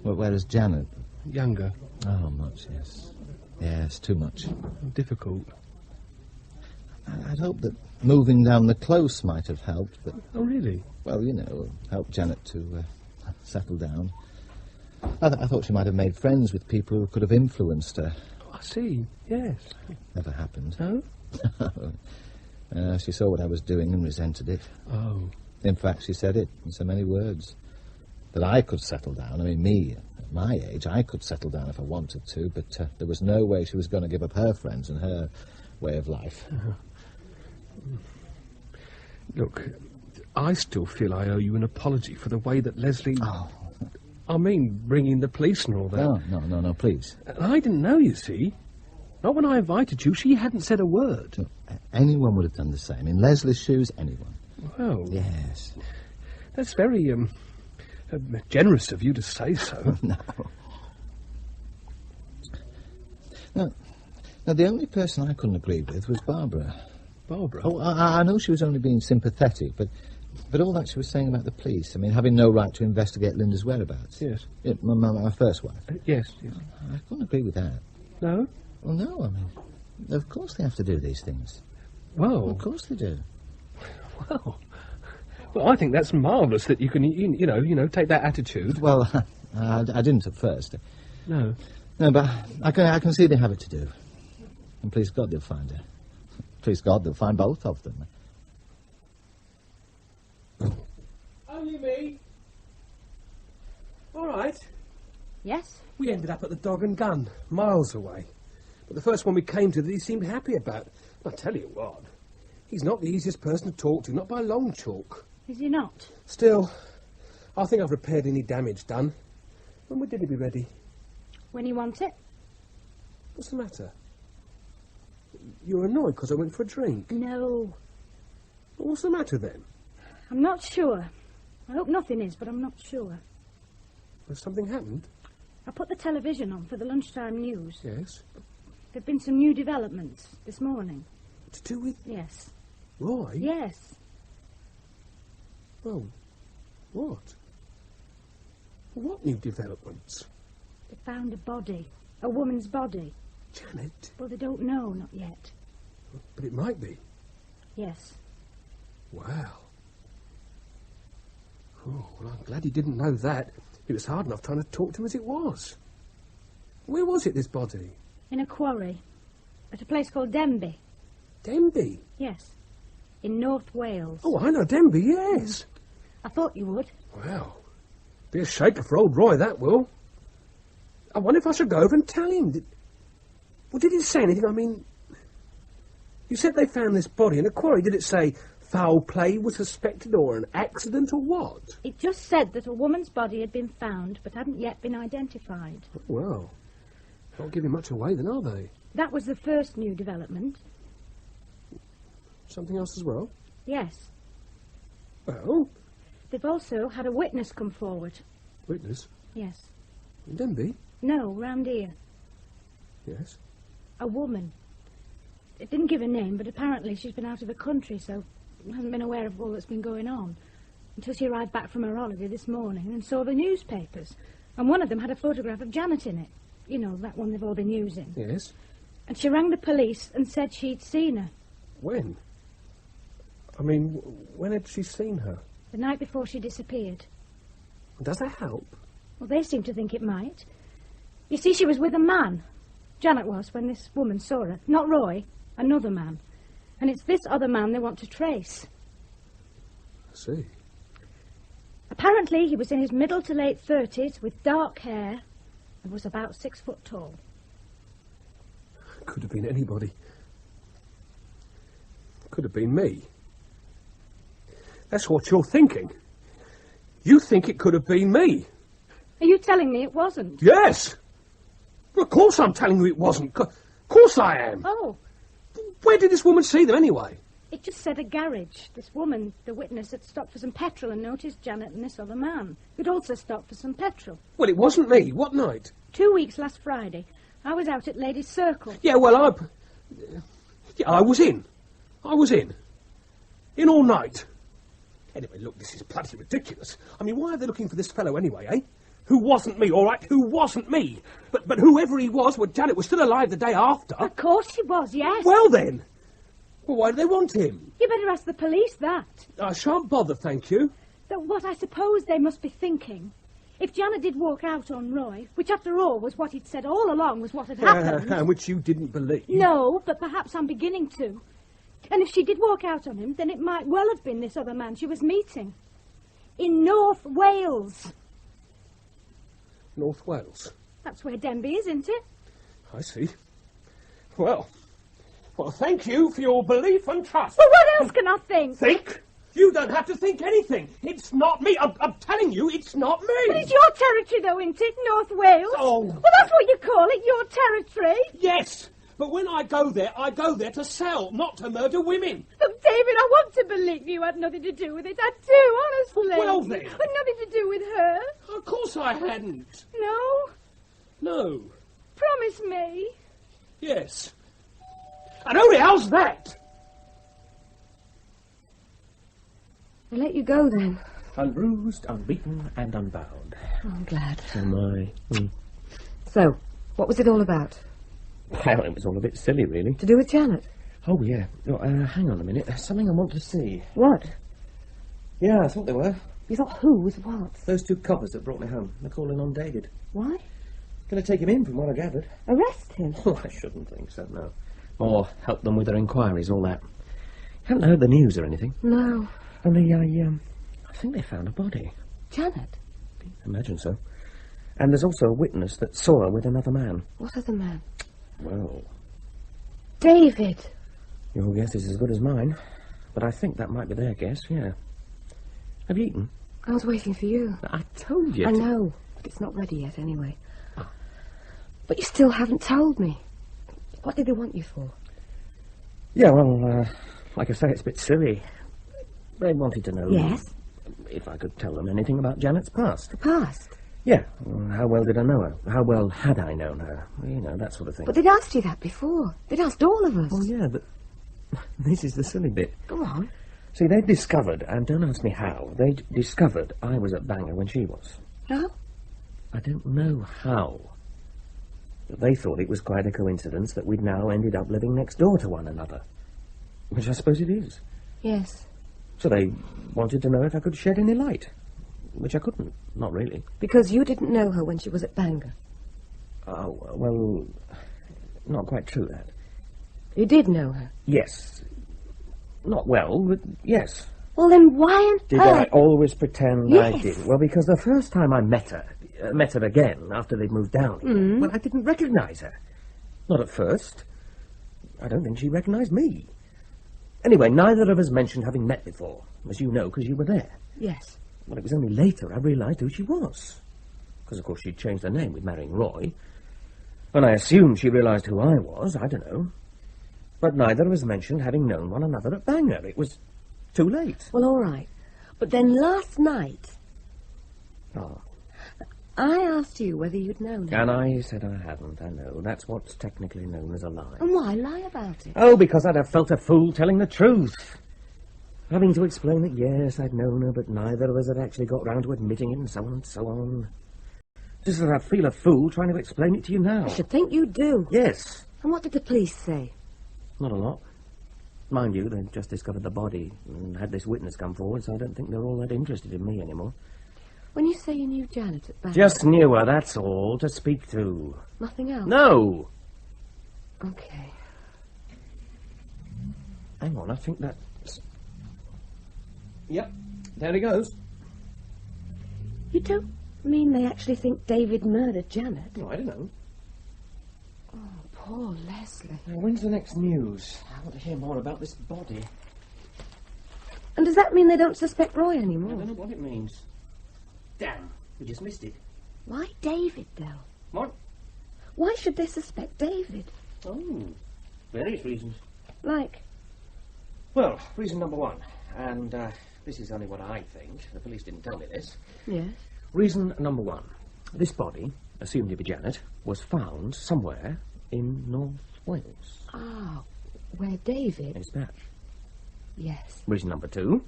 S5: Whereas Janet...
S1: Younger.
S5: Oh, much, yes. Yes, too much.
S1: Difficult.
S5: I'd hoped that moving down the close might have helped, but...
S1: Oh, really?
S5: Well, you know, helped Janet to settle down. I thought she might have made friends with people who could have influenced her.
S1: Oh, I see, yes.
S5: Never happened.
S1: No?
S5: She saw what I was doing and resented it.
S1: Oh.
S5: In fact, she said it in so many words. That I could settle down. I mean, me, at my age, I could settle down if I wanted to, but there was no way she was going to give up her friends and her way of life.
S1: Look, I still feel I owe you an apology for the way that Leslie...
S5: Oh.
S1: I mean, bringing the police and all that.
S5: No, please.
S1: And I didn't know, you see. Not when I invited you. She hadn't said a word.
S5: No, anyone would have done the same. In Leslie's shoes, anyone.
S1: Well...
S5: Yes.
S1: That's very, generous of you to say so.
S5: No. Now, the only person I couldn't agree with was Barbara.
S1: Barbara?
S5: Oh, I know she was only being sympathetic, but all that she was saying about the police, I mean, having no right to investigate Linda's whereabouts.
S1: Yes.
S5: Yeah, my first wife.
S1: Yes.
S5: I couldn't agree with that.
S1: No?
S5: Well, no, I mean, of course they have to do these things.
S1: Well...
S5: Of course they do.
S1: Well, I think that's marvellous that you can, you know, take that attitude.
S5: Well, I didn't at first.
S1: No.
S5: No, but I can see they have it to do. And please God they'll find her. Please God they'll find both of them.
S1: Only me. All right.
S2: Yes?
S1: We ended up at the Dog and Gun, miles away. But the first one we came to that he seemed happy about. I tell you what, he's not the easiest person to talk to, not by long chalk.
S2: Is he not?
S1: Still, I think I've repaired any damage done. When would dinner be ready?
S2: When you want it?
S1: What's the matter? You're annoyed because I went for a drink?
S2: No.
S1: What's the matter then?
S2: I'm not sure. I hope nothing is, but I'm not sure.
S1: Has something happened?
S2: I put the television on for the lunchtime news.
S1: Yes.
S2: There've been some new developments this morning.
S1: To do with
S2: Yes.
S1: Roy?
S2: Yes.
S1: Oh, what? What new developments?
S2: They found a body. A woman's body.
S1: Janet?
S2: Well, they don't know, not yet.
S1: But it might be.
S2: Yes.
S1: Wow. Oh, well, I'm glad he didn't know that. It was hard enough trying to talk to him as it was. Where was it, this body?
S2: In a quarry. At a place called Denby.
S1: Denby?
S2: Yes. In North Wales.
S1: Oh, I know Denby, yes.
S2: I thought you would.
S1: Well, be a shaker for old Roy, that will. I wonder if I should go over and tell him. Did he say anything? I mean, You said they found this body in a quarry. Did it say foul play was suspected or an accident or what?
S2: It just said that a woman's body had been found but hadn't yet been identified.
S1: Well, not giving much away then, are they?
S2: That was the first new development.
S1: Something else as well?
S2: Yes.
S1: Well?
S2: They've also had a witness come forward.
S1: Witness?
S2: Yes.
S1: In Denby?
S2: No, round here.
S1: Yes.
S2: A woman. It didn't give a name, but apparently she's been out of the country, so hasn't been aware of all that's been going on. Until she arrived back from her holiday this morning and saw the newspapers. And one of them had a photograph of Janet in it. You know, that one they've all been using.
S1: Yes.
S2: And she rang the police and said she'd seen her.
S1: When? I mean, when had she seen her?
S2: The night before she disappeared.
S1: Does that help?
S2: Well, they seem to think it might. You see, she was with a man. Janet was, when this woman saw her. Not Roy, another man. And it's this other man they want to trace.
S1: I see.
S2: Apparently, he was in his middle to late 30s, with dark hair, and was about 6 foot tall.
S1: Could have been anybody. Could have been me. That's what you're thinking. You think it could have been me.
S2: Are you telling me it wasn't?
S1: Yes! Of course I'm telling you it wasn't. Of course I am.
S2: Oh,
S1: Where did this woman see them anyway?
S2: it just said a garage. This woman, the witness, had stopped for some petrol and noticed Janet and this other man, who'd also stopped for some petrol.
S1: Well, it wasn't me. What night?
S2: 2 weeks last Friday. I was out at Ladies' Circle.
S1: Yeah, well, I was in. I was in. In all night. Anyway, look, this is bloody ridiculous. I mean, why are they looking for this fellow anyway, eh? Who wasn't me, all right? Who wasn't me? But whoever he was, well, Janet was still alive the day after.
S2: Of course she was, yes.
S1: Well, then. Well, why do they want him?
S2: You better ask the police that.
S1: I shan't bother, thank you.
S2: But what I suppose they must be thinking, if Janet did walk out on Roy, which after all was what he'd said all along was what had happened...
S1: Which you didn't believe.
S2: No, but perhaps I'm beginning to. And if she did walk out on him, then it might well have been this other man she was meeting. In North Wales.
S1: North Wales?
S2: That's where Denby is, isn't it?
S1: I see. Well, thank you for your belief and trust.
S2: Well, what else can I think?
S1: Think? You don't have to think anything. It's not me. I'm telling you, it's not me.
S2: But it's your territory, though, isn't it? North Wales.
S1: Oh.
S2: Well, that's what you call it, your territory.
S1: Yes, but when I go there to sell, not to murder women.
S2: Look, David, I want to believe you had nothing to do with it. I do, honestly.
S1: Well, then.
S2: But nothing to do with her.
S1: Of course I hadn't.
S2: No?
S1: No.
S2: Promise me.
S1: Yes. And only how's that?
S3: I let you go then.
S4: Unbruised, unbeaten, and unbound.
S3: Oh, I'm glad.
S4: Oh, my.
S3: So, what was it all about?
S4: Well, it was all a bit silly, really.
S3: To do with Janet?
S4: Oh, yeah. Oh, hang on a minute. There's something I want to see.
S3: What?
S4: Yeah, I thought they were.
S3: You thought who was what?
S4: Those two coppers that brought me home. They're calling on David.
S3: Why?
S4: Going to take him in, from what I gathered.
S3: Arrest him?
S4: Oh, I shouldn't think so, no. Or help them with their inquiries, all that. Haven't heard the news or anything.
S3: No.
S4: Only I think they found a body.
S3: Janet?
S4: Imagine so. And there's also a witness that saw her with another man.
S3: What other man?
S4: Well,
S3: David!
S4: your guess is as good as mine. But I think that might be their guess, yeah. Have you eaten?
S3: I was waiting for you.
S4: I told you.
S3: I know, but it's not ready yet anyway. But you still haven't told me. What did they want you for?
S4: Yeah, well, like I say, it's a bit silly. They wanted to know...
S3: Yes?
S4: If I could tell them anything about Janet's past.
S3: The past?
S4: Yeah, well, how well did I know her? How well had I known her? You know, that sort of thing.
S3: But they'd asked you that before. They'd asked all of us.
S4: Oh, yeah, but this is the silly bit.
S3: Go on.
S4: See, they'd discovered, and don't ask me how, they'd discovered I was at Bangor when she was.
S3: How?
S4: I don't know how. But they thought it was quite a coincidence that we'd now ended up living next door to one another. Which I suppose it is.
S3: Yes.
S4: So they wanted to know if I could shed any light. Which I couldn't. Not really.
S3: Because you didn't know her when she was at Bangor.
S4: Oh, well, not quite true, that.
S3: You did know her?
S4: Yes. Not well, but yes.
S3: Well, then why on
S4: Did
S3: earth?
S4: I always pretend I
S3: Yes.
S4: did? Well, because the first time I met her again after they'd moved down here, well, I didn't recognise her. Not at first. I don't think she recognised me. Anyway, neither of us mentioned having met before, as you know, because you were there.
S3: Yes.
S4: Well, it was only later I realised who she was. Because, of course, she'd changed her name with marrying Roy. And I assumed she realised who I was, I don't know. But neither of us mentioned having known one another at Bangor. It was too late.
S3: Well, all right. But then last night,
S4: Oh.
S3: I asked you whether you'd known him.
S4: And I said I hadn't, I know. That's what's technically known as a lie.
S3: And why lie about it?
S4: Oh, because I'd have felt a fool telling the truth. Having to explain that, yes, I'd known her, but neither of us had actually got round to admitting it, and so on and so on. Just as I'd feel a fool trying to explain it to you now.
S3: I should think you do.
S4: Yes.
S3: And what did the police say?
S4: Not a lot. Mind you, they'd just discovered the body and had this witness come forward, so I don't think they're all that interested in me anymore.
S3: When you say you knew Janet at Bangor...
S4: Just knew her, that's all, to speak to.
S3: Nothing else?
S4: No!
S3: Okay.
S4: Hang on, I think that's... Yep, there he goes.
S3: You don't mean they actually think David murdered Janet?
S4: No, I don't know.
S3: Oh, poor Leslie.
S4: Now, when's the next news? I want to hear more about this body.
S3: And does that mean they don't suspect Roy
S4: I
S3: anymore?
S4: don't know what it means. Damn, we just missed it.
S3: Why David, though?
S4: What?
S3: Why should they suspect David?
S4: Oh, various reasons.
S3: Like...
S4: Well, reason number one, and this is only what I think. The police didn't tell me this.
S3: Yes?
S4: Reason number one. This body, assumed to be Janet, was found somewhere in North Wales.
S3: Ah, where David...
S4: In Spatch.
S3: Yes.
S4: Reason number two,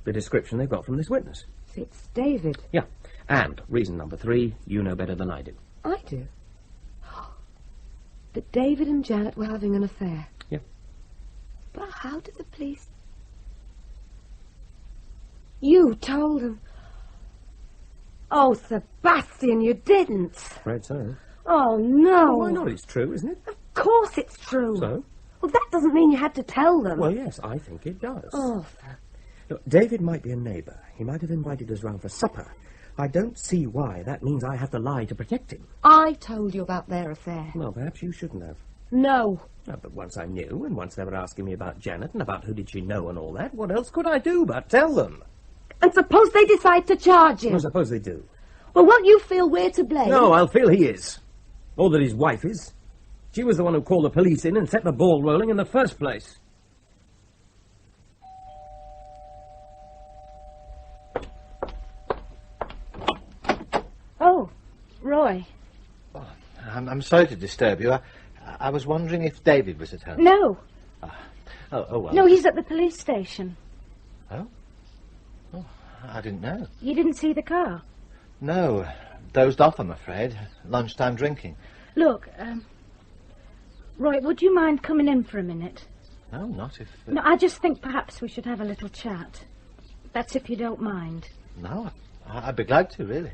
S4: the description they've got from this witness.
S3: It's David.
S4: Yeah. And reason number three, you know better than I do.
S3: I do. That David and Janet were having an affair.
S4: Yeah.
S3: But how did the police... You told them... Oh, Sebastian, you didn't.
S4: Afraid so.
S3: Oh, no.
S4: Well, why not? It's true, isn't it?
S3: Of course it's true.
S4: So?
S3: Well, that doesn't mean you had to tell them.
S4: Well, yes, I think it does.
S3: Oh,
S4: Look, David might be a neighbour. He might have invited us round for supper. I don't see why that means I have to lie to protect him.
S3: I told you about their affair.
S4: Well, perhaps you shouldn't have.
S3: No.
S4: But once I knew, and once they were asking me about Janet and about who did she know and all that, what else could I do but tell them?
S3: And suppose they decide to charge him.
S4: Well, suppose they do.
S3: Well, won't you feel we're to blame?
S4: No, I'll feel he is. Or that his wife is. She was the one who called the police in and set the ball rolling in the first place.
S2: Oh, Roy.
S5: I'm sorry to disturb you. I was wondering if David was at home.
S2: No.
S5: Oh, well.
S2: No, he's at the police station.
S5: Oh, I didn't know.
S2: You didn't see the car?
S5: No, dozed off, I'm afraid. Lunchtime drinking.
S2: Look, Roy, would you mind coming in for a minute?
S5: No, not if...
S2: No, I just think perhaps we should have a little chat. That's if you don't mind.
S5: No, I'd be glad to, really.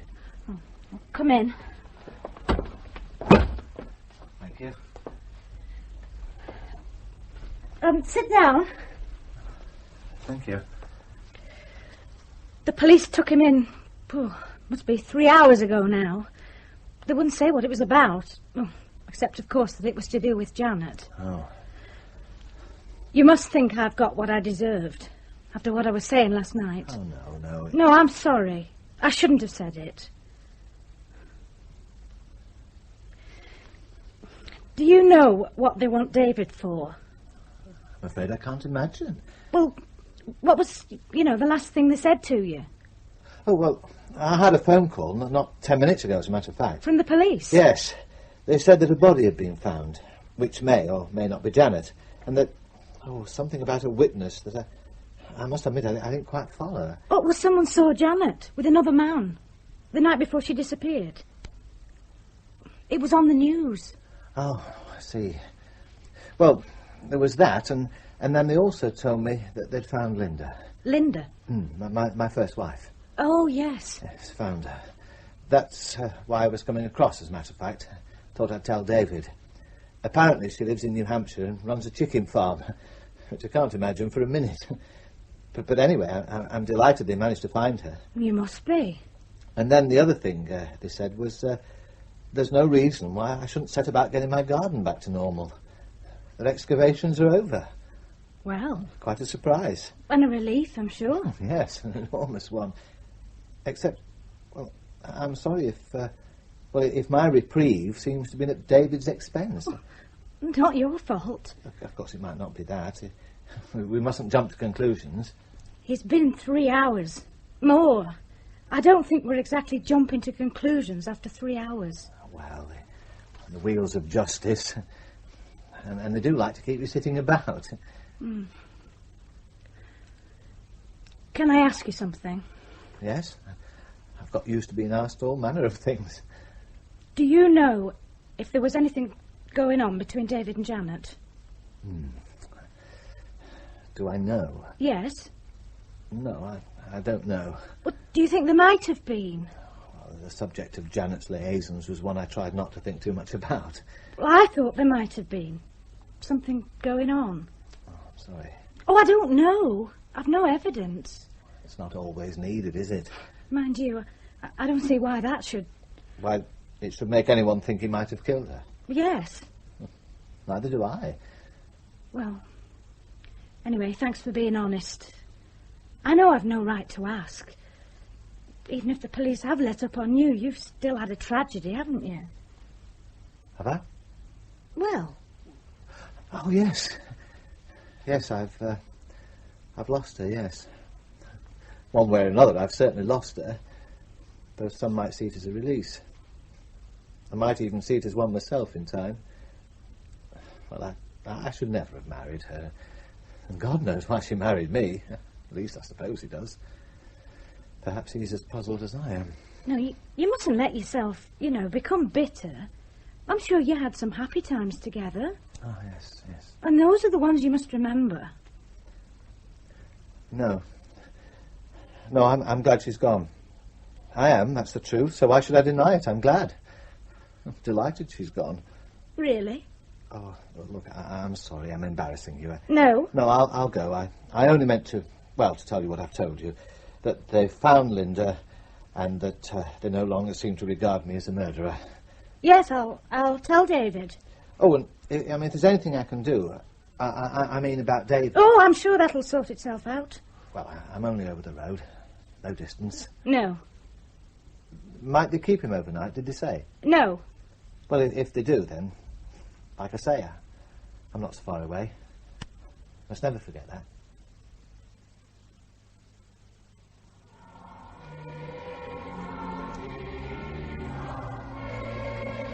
S2: Come in.
S5: Thank you.
S2: Sit down.
S5: Thank you.
S2: The police took him in, must be 3 hours ago now. They wouldn't say what it was about. Oh, except, of course, that it was to do with Janet.
S5: Oh.
S2: You must think I've got what I deserved, after what I was saying last night.
S5: Oh, no.
S2: No, I'm sorry. I shouldn't have said it. Do you know what they want David for?
S5: I'm afraid I can't imagine.
S2: Well, what was, the last thing they said to you?
S5: Oh, well, I had a phone call, not 10 minutes ago, as a matter of fact.
S2: From the police?
S5: Yes. They said that a body had been found, which may or may not be Janet, and that, something about a witness that I must admit I didn't quite follow.
S2: Oh, well, someone saw Janet with another man the night before she disappeared. It was on the news.
S5: Oh, I see. Well, there was that, and then they also told me that they'd found Linda.
S2: Linda?
S5: My first wife.
S2: Oh, yes.
S5: Yes, found her. That's why I was coming across, as a matter of fact. Thought I'd tell David. Apparently she lives in New Hampshire and runs a chicken farm, which I can't imagine for a minute. But anyway, I'm delighted they managed to find her.
S2: You must be.
S5: And then the other thing they said was there's no reason why I shouldn't set about getting my garden back to normal. Their excavations are over.
S2: Well,
S5: Quite a surprise.
S2: and a relief, I'm sure.
S5: Yes, an enormous one. Except, well, I'm sorry if my reprieve seems to have been at David's expense.
S2: Not your fault.
S5: Of course, it might not be that. We mustn't jump to conclusions.
S2: It's been 3 hours. More. I don't think we're exactly jumping to conclusions after 3 hours.
S5: Well, the wheels of justice, and they do like to keep you sitting about.
S2: Mm. Can I ask you something?
S5: Yes, I've got used to being asked all manner of things.
S2: Do you know if there was anything going on between David and Janet?
S5: Do I know?
S2: Yes.
S5: No, I don't know.
S2: What do you think there might have been?
S5: Well, the subject of Janet's liaisons was one I tried not to think too much about.
S2: Well, I thought there might have been. Something going on.
S5: Oh, I'm sorry.
S2: Oh, I don't know. I've no evidence.
S5: It's not always needed, is it?
S2: Mind you, I don't see why that should...
S5: Why, it should make anyone think he might have killed her.
S2: Yes.
S5: Neither do I.
S2: Well, anyway, thanks for being honest. I know I've no right to ask. Even if the police have let up on you, you've still had a tragedy, haven't you?
S5: Have I?
S2: Well...
S5: Oh, yes. Yes, I've lost her, yes. One way or another, I've certainly lost her. Though some might see it as a release. I might even see it as one myself in time. Well, I should never have married her. And God knows why she married me. At least I suppose he does. Perhaps he's as puzzled as I am.
S2: No, you mustn't let yourself, become bitter. I'm sure you had some happy times together.
S5: Oh, yes, yes.
S2: And those are the ones you must remember.
S5: No. No, I'm glad she's gone. I am, that's the truth, so why should I deny it? I'm glad. I'm delighted she's gone.
S2: Really?
S5: Oh, look, I'm sorry, I'm embarrassing you.
S2: No.
S5: No, I'll go. I only meant to tell you what I've told you. That they've found Linda, and that they no longer seem to regard me as a murderer.
S2: Yes, I'll tell David.
S5: Oh, and, if there's anything I can do, I mean about David.
S2: Oh, I'm sure that'll sort itself out.
S5: Well, I'm only over the road. No distance.
S2: No.
S5: Might they keep him overnight, did they say?
S2: No.
S5: Well, if they do, then, like I say, I'm not so far away. Must never forget that.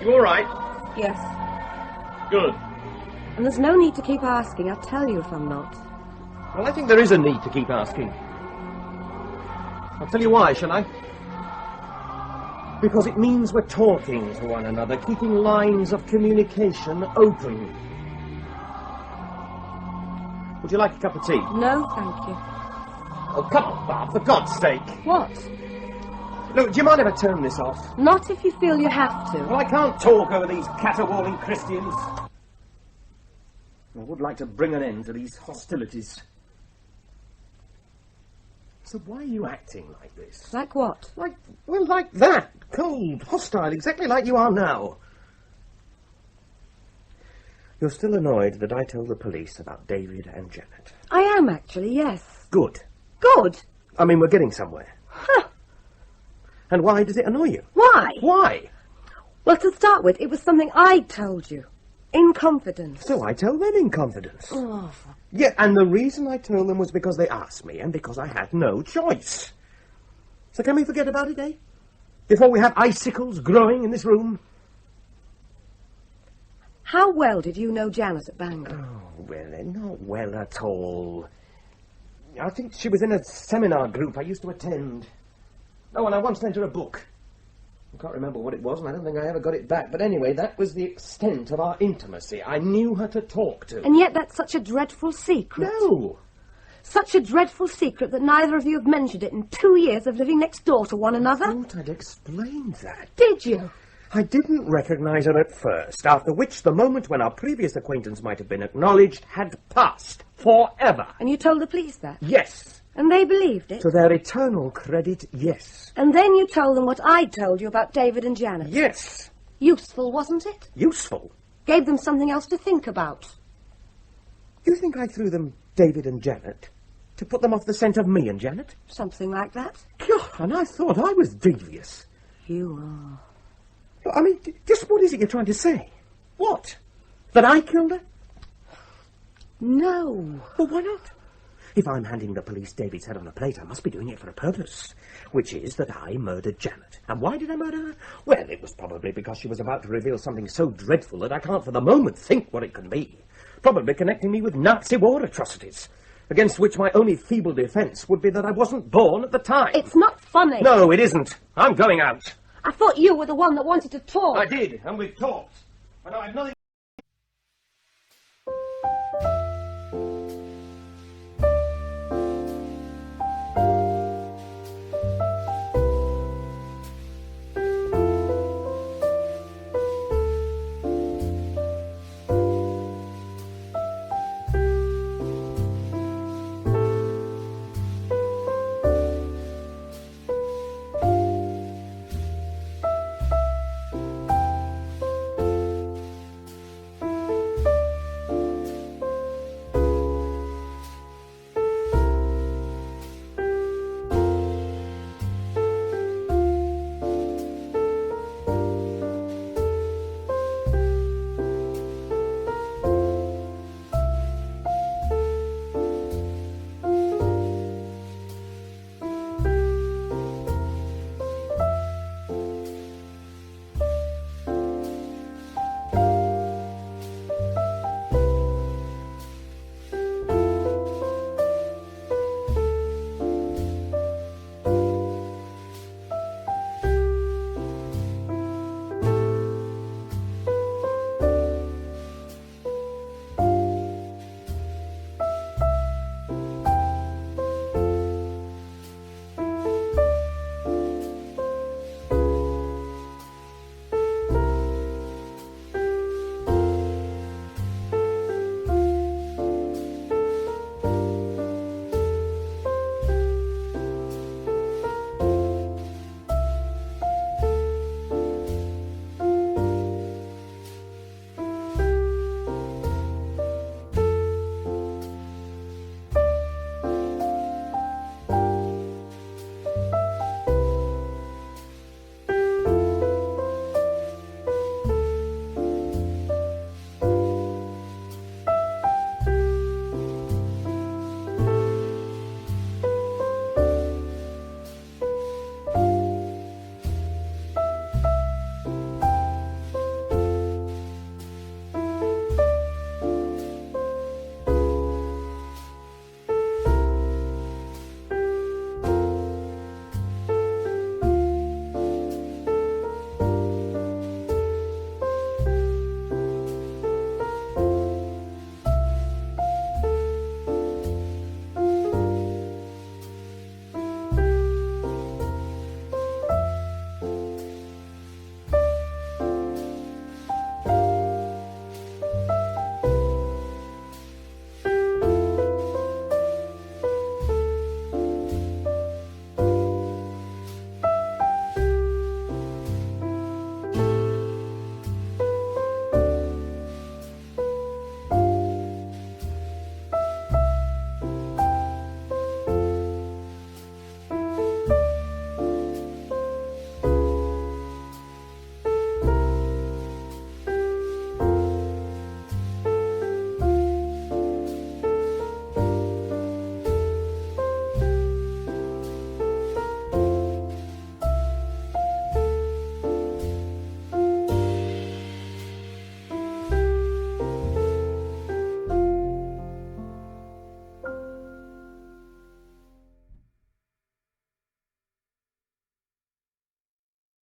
S4: You all right?
S3: Yes.
S4: Good.
S3: And there's no need to keep asking. I'll tell you if I'm not.
S4: Well, I think there is a need to keep asking. I'll tell you why, shall I? Because it means we're talking to one another, keeping lines of communication open. Would you like a cup of tea?
S3: No, thank you.
S4: Oh, come on, Bob, for God's sake.
S3: What?
S4: Look, do you mind if I turn this off?
S3: Not if you feel you have to.
S4: Well, I can't talk over these caterwauling Christians. I would like to bring an end to these hostilities. So why are you acting like this?
S3: Like what?
S4: Like that. Cold, hostile, exactly like you are now. You're still annoyed that I told the police about David and Janet.
S3: I am, actually, yes.
S4: Good.
S3: Good.
S4: I mean, we're getting somewhere.
S3: Huh.
S4: And why does it annoy you?
S3: Why?
S4: Why?
S3: Well, to start with, it was something I told you. In confidence.
S4: So I tell them in confidence.
S3: Oh,
S4: Yeah, and the reason I told them was because they asked me and because I had no choice. So can we forget about it, eh? Before we have icicles growing in this room?
S3: how well did you know Janet at Bangor?
S4: Oh, well, not well at all. I think she was in a seminar group I used to attend. Oh, and I once lent her a book. I can't remember what it was, and I don't think I ever got it back. But anyway, that was the extent of our intimacy. I knew her to talk to.
S3: And yet that's such a dreadful secret.
S4: No.
S3: Such a dreadful secret that neither of you have mentioned it in 2 years of living next door to one another.
S4: I thought I'd explained that.
S3: Did you?
S4: I didn't recognise her at first, after which the moment when our previous acquaintance might have been acknowledged had passed forever.
S3: And you told the police that?
S4: Yes.
S3: And they believed it?
S4: To their eternal credit, yes.
S3: And then you told them what I told you about David and Janet?
S4: Yes.
S3: Useful, wasn't it?
S4: Useful?
S3: Gave them something else to think about.
S4: You think I threw them David and Janet to put them off the scent of me and Janet?
S3: Something like that.
S4: God, and I thought I was devious.
S3: You are.
S4: I mean, just what is it you're trying to say? What? That I killed her?
S3: No.
S4: Well, why not? If I'm handing the police David's head on a plate, I must be doing it for a purpose, which is that I murdered Janet. And why did I murder her? Well, it was probably because she was about to reveal something so dreadful that I can't for the moment think what it could be. Probably connecting me with Nazi war atrocities, against which my only feeble defence would be that I wasn't born at the time.
S3: It's not funny.
S4: No, it isn't. I'm going out.
S3: I thought you were the one that wanted to talk.
S4: I did, and we've talked. And I've nothing...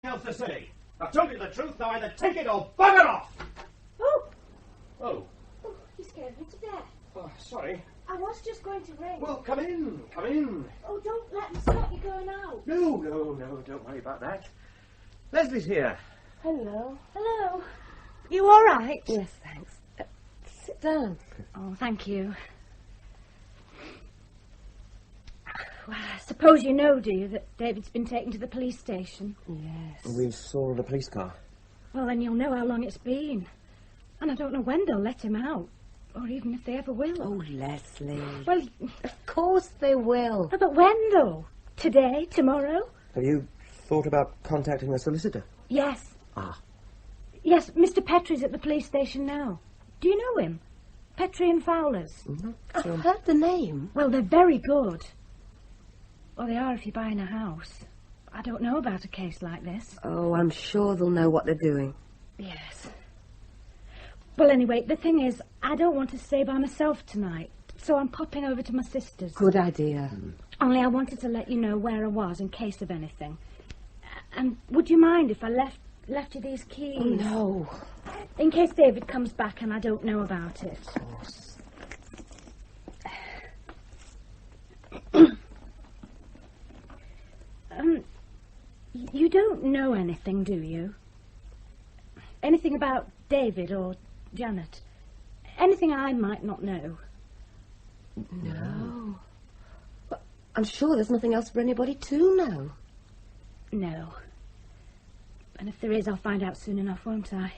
S4: else to say. I've told you the truth, now either take it or bugger off!
S2: Oh!
S4: Oh.
S2: Oh, you scared me to death.
S4: Oh, sorry.
S2: I was just going to ring.
S4: Well, come in, come in.
S2: Oh, don't let me stop you going out.
S4: No, don't worry about that. Leslie's here.
S3: Hello.
S2: Hello. You all right?
S3: Yes, thanks. Sit down.
S2: Oh, thank you. Well, I suppose you know, do you, that David's been taken to the police station?
S3: Yes.
S4: We saw the police car.
S2: Well, then you'll know how long it's been. And I don't know when they'll let him out. or even if they ever will.
S3: Oh, Leslie.
S2: Well,
S3: Of course they will.
S2: but when, though? Today? Tomorrow?
S4: Have you thought about contacting a solicitor?
S2: Yes.
S4: Ah.
S2: Yes, Mr. Petrie's at the police station now. Do you know him? Petrie and Fowler's.
S3: I've heard the name.
S2: Well, they're very good. Well, they are if you're buying a house. I don't know about a case like this.
S3: Oh, I'm sure they'll know what they're doing.
S2: Yes. Well, anyway, the thing is, I don't want to stay by myself tonight, so I'm popping over to my sister's.
S3: Good idea.
S2: Only I wanted to let you know where I was in case of anything. And would you mind if I left you these keys?
S3: Oh, no.
S2: In case David comes back and I don't know about it.
S3: Of course.
S2: You don't know anything, do you? Anything about David or Janet? Anything I might not know?
S3: No. But I'm sure there's nothing else for anybody to know.
S2: No. And if there is, I'll find out soon enough, won't I?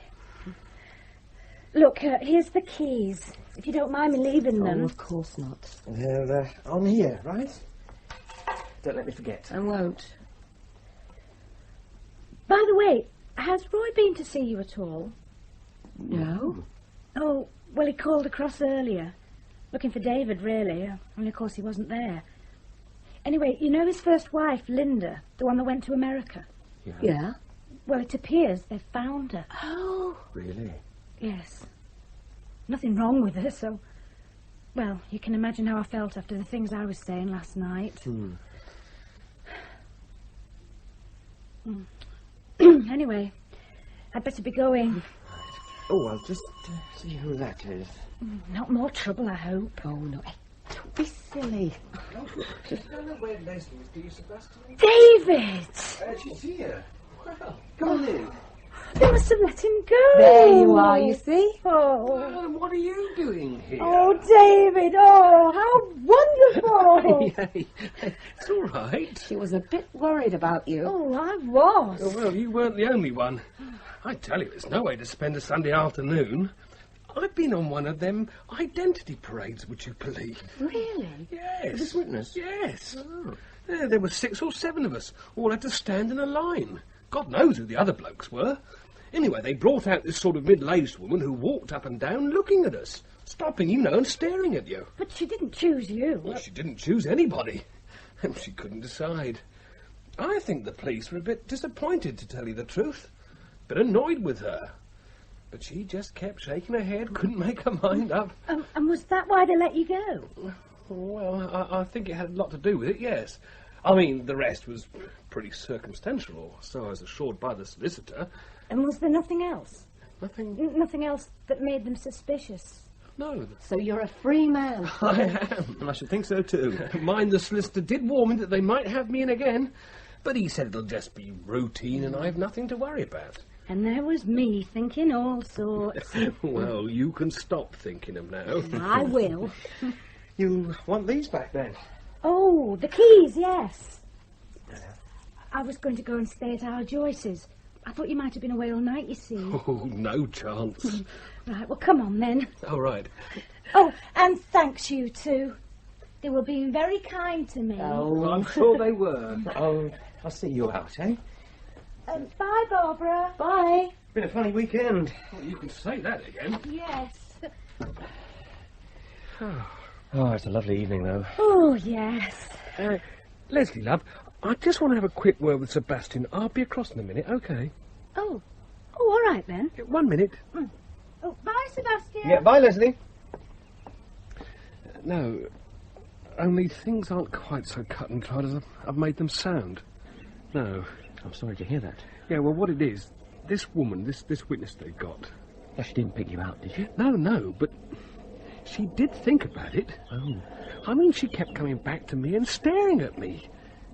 S2: Look, here's the keys. If you don't mind me leaving them.
S3: Oh, of course not.
S4: They're on here, right? Don't let me forget.
S3: I won't.
S2: By the way, has Roy been to see you at all?
S3: No?
S2: Oh, well, he called across earlier. Looking for David, really. Only, of course, he wasn't there. Anyway, you know his first wife, Linda, the one that went to America?
S3: Yeah?
S2: Well, it appears they've found her.
S3: Oh.
S4: Really?
S2: Yes. Nothing wrong with her, so... Well, you can imagine how I felt after the things I was saying last night. Anyway, I'd better be going.
S4: Oh, I'll just see who that is.
S2: Not more trouble, I hope.
S3: Oh, no. Hey, don't be silly.
S1: You don't know where Leslie is, do you, Sebastian?
S2: David!
S1: She's here. Well, come on in.
S2: They must have let him go.
S3: There you are, you see?
S2: Oh,
S1: What are you doing here?
S2: oh, David! Oh, how wonderful!
S1: Hey, it's all right.
S3: She was a bit worried about you.
S2: Oh, I was.
S1: Oh, well, you weren't the only one. I tell you, it's no way to spend a Sunday afternoon. I've been on one of them identity parades, would you believe?
S3: Really?
S1: Yes.
S4: This witness?
S1: Yes. Yeah, there were 6 or 7 of us, all had to stand in a line. God knows who the other blokes were. Anyway, they brought out this sort of middle-aged woman who walked up and down looking at us, stopping, and staring at you.
S2: But she didn't choose you.
S1: Well, she didn't choose anybody. She couldn't decide. I think the police were a bit disappointed, to tell you the truth. Bit annoyed with her. But she just kept shaking her head, couldn't make her mind up.
S2: And was that why they let you go?
S1: Well, I think it had a lot to do with it, yes. I mean, the rest was pretty circumstantial, or so I was assured by the solicitor.
S2: And was there nothing else?
S1: Nothing.
S2: Nothing else that made them suspicious?
S1: No.
S3: So you're a free man.
S1: I am.
S4: And I should think so too.
S1: Mind the solicitor did warn me that they might have me in again, but he said it'll just be routine and I have nothing to worry about.
S2: And there was me thinking all sorts.
S1: Well, you can stop thinking them now.
S2: I will.
S4: You want these back then?
S2: Oh, the keys, yes. I was going to go and stay at our Joyce's. I thought you might have been away all night, you see.
S1: Oh, no chance.
S2: Right, well, come on then.
S1: All right.
S2: Oh, and thanks, you two. They were being very kind to me.
S1: Well, I'm sure they were.
S4: I'll see you out, eh?
S2: Bye, Barbara.
S3: Bye.
S4: Been a funny weekend.
S1: Well, you can say that again.
S2: Yes.
S4: Oh, it's a lovely evening, though.
S2: Oh, yes.
S1: Leslie, love, I just want to have a quick word with Sebastian. I'll be across in a minute, okay?
S2: Oh, all right then.
S1: 1 minute.
S2: Oh, bye, Sebastian.
S4: Yeah, bye, Leslie.
S1: No, only things aren't quite so cut and dried as I've made them sound. No.
S4: I'm sorry to hear that.
S1: Yeah, well, what it is, this woman, this witness they got...
S4: Oh, she didn't pick you out, did she?
S1: No, but she did think about it.
S4: Oh.
S1: I mean, she kept coming back to me and staring at me.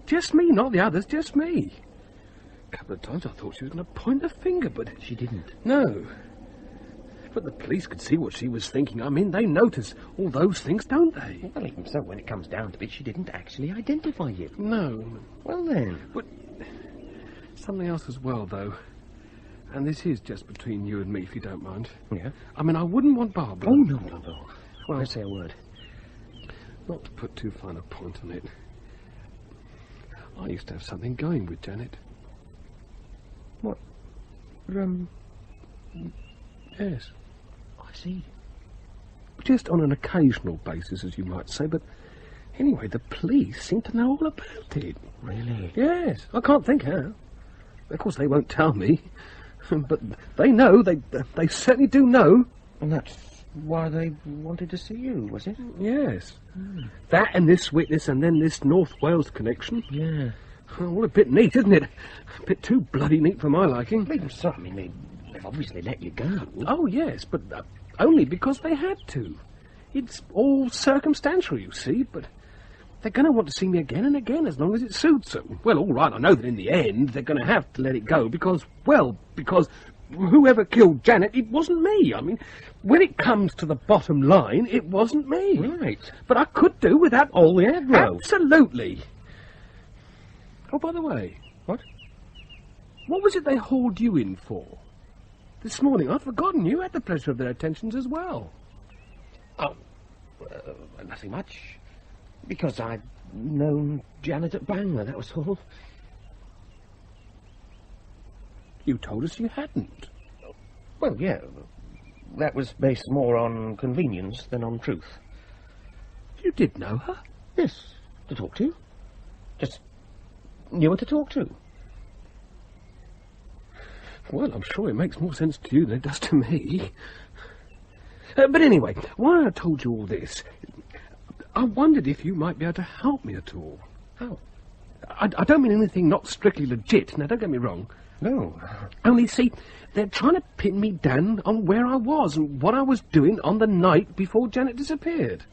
S1: Just me, not the others, just me. A couple of times I thought she was going to point a finger, but...
S4: She didn't.
S1: No. But the police could see what she was thinking. I mean, they notice all those things, don't they?
S4: Well, even so, when it comes down to it, she didn't actually identify you.
S1: No.
S4: Well, then.
S1: But something else as well, though. and this is just between you and me, if you don't mind.
S4: Yeah?
S1: I mean, I wouldn't want Barbara...
S4: Oh, no. Well, I say a word.
S1: Not to put too fine a point on it. I used to have something going with Janet.
S4: What?
S1: Yes.
S4: I see.
S1: Just on an occasional basis, as you might say, but anyway, the police seem to know all about it.
S4: Really?
S1: Yes. I can't think how. Of course, they won't tell me. But they know. They certainly do know.
S4: And that's why they wanted to see you, was it?
S1: Yes. That and this witness and then this North Wales connection.
S4: Yeah.
S1: All a bit neat, isn't it? A bit too bloody neat for my liking.
S4: I mean, they've obviously let you go.
S1: Oh, yes, but only because they had to. It's all circumstantial, you see, but they're going to want to see me again and again as long as it suits them. Well, all right, I know that in the end they're going to have to let it go because whoever killed Janet, it wasn't me. I mean, when it comes to the bottom line, it wasn't me.
S4: Right.
S1: But I could do without
S4: all the aggro.
S1: Absolutely. Oh, by the way.
S4: What?
S1: What was it they hauled you in for? This morning, I'd forgotten you had the pleasure of their attentions as well.
S4: Oh, nothing much. Because I'd known Janet at Bangor, that was all.
S1: You told us you hadn't.
S4: Well, yeah. That was based more on convenience than on truth.
S1: You did know her?
S4: Yes, to talk to. Just knew her to talk to.
S1: Well, I'm sure it makes more sense to you than it does to me. But anyway, why I told you all this, I wondered if you might be able to help me at all.
S4: How?
S1: I don't mean anything not strictly legit. Now, don't get me wrong.
S4: No.
S1: Only, see, they're trying to pin me down on where I was and what I was doing on the night before Janet disappeared.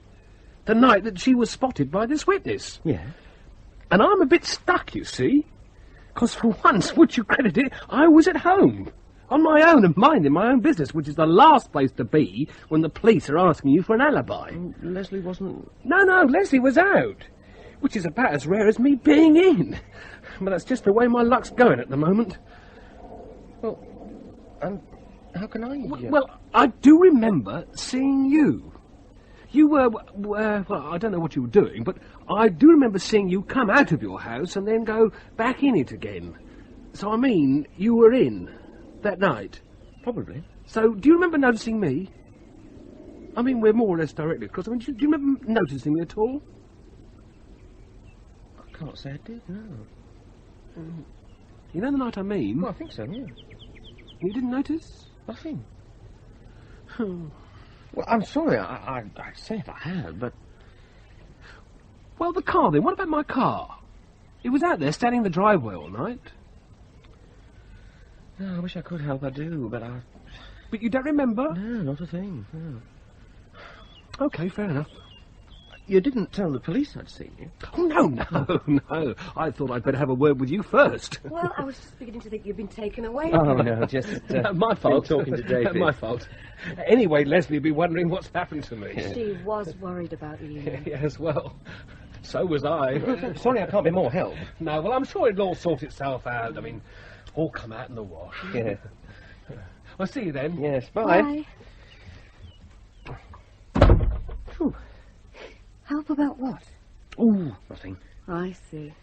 S1: The night that she was spotted by this witness.
S4: Yeah.
S1: And I'm a bit stuck, you see. Because for once, would you credit it, I was at home. On my own and minding my own business, which is the last place to be when the police are asking you for an alibi.
S4: Leslie wasn't...
S1: No, Leslie was out. Which is about as rare as me being in. But that's just the way my luck's going at the moment.
S4: Well, and how can I...
S1: Well, I do remember seeing you. You were, well, I don't know what you were doing, but I do remember seeing you come out of your house and then go back in it again. So, I mean, you were in that night.
S4: Probably.
S1: So, do you remember noticing me? I mean, we're more or less directly across. I mean, do you remember noticing me at all?
S4: I can't say I did, no.
S1: You know the night I mean?
S4: Well, I think so, yeah.
S1: You didn't notice?
S4: Nothing. Well, I'm sorry, I'd say if I had, but...
S1: Well, the car then. What about my car? It was out there standing in the driveway all night.
S4: No, I wish I could help, I do, but I...
S1: But you don't remember?
S4: No, not a thing, no.
S1: OK, fair enough.
S4: You didn't tell the police I'd seen you?
S1: Oh, no. I thought I'd better have a word with you first.
S3: Well, I was just beginning to think you'd been taken away.
S4: Oh, no, just...
S1: my fault.
S4: Talking to David.
S1: My fault. Anyway, Leslie will be wondering what's happened to me.
S3: She was worried about you.
S1: Yes, well, so was I.
S4: Sorry I can't be more help.
S1: No, well, I'm sure it'll all sort itself out. I mean, all come out in the wash.
S4: Yeah.
S1: I'll see you then.
S4: Yes, bye.
S3: Phew. Help about what?
S4: Ooh, nothing.
S3: I see.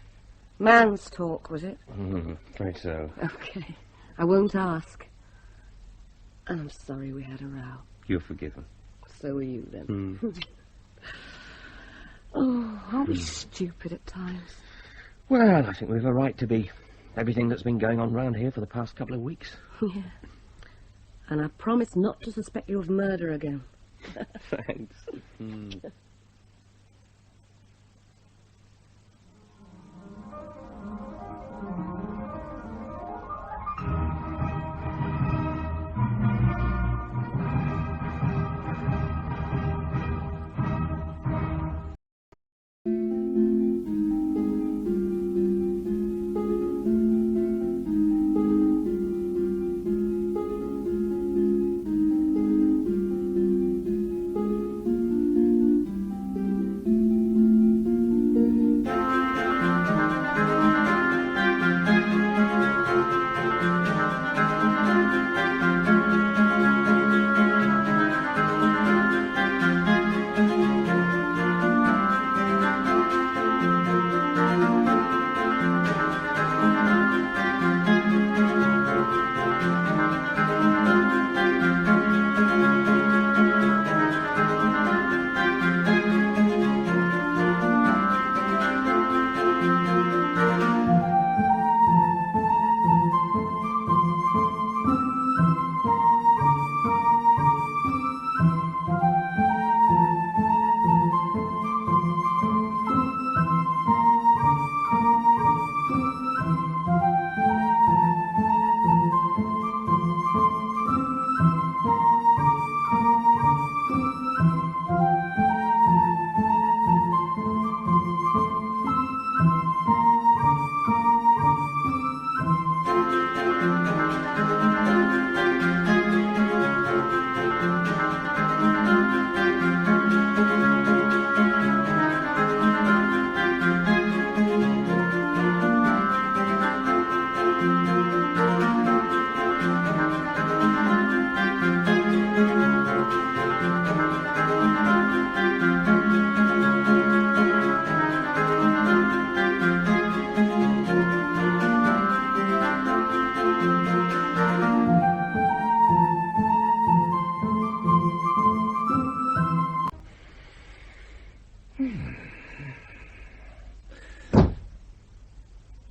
S3: Man's talk, was it?
S4: Afraid so.
S3: Okay. I won't ask. And I'm sorry we had a row.
S4: You're forgiven.
S3: So are you, then. Oh, aren't we stupid at times?
S4: Well, I think we've a right to be. Everything that's been going on round here for the past couple of weeks.
S3: Yeah. And I promise not to suspect you of murder again.
S4: Thanks.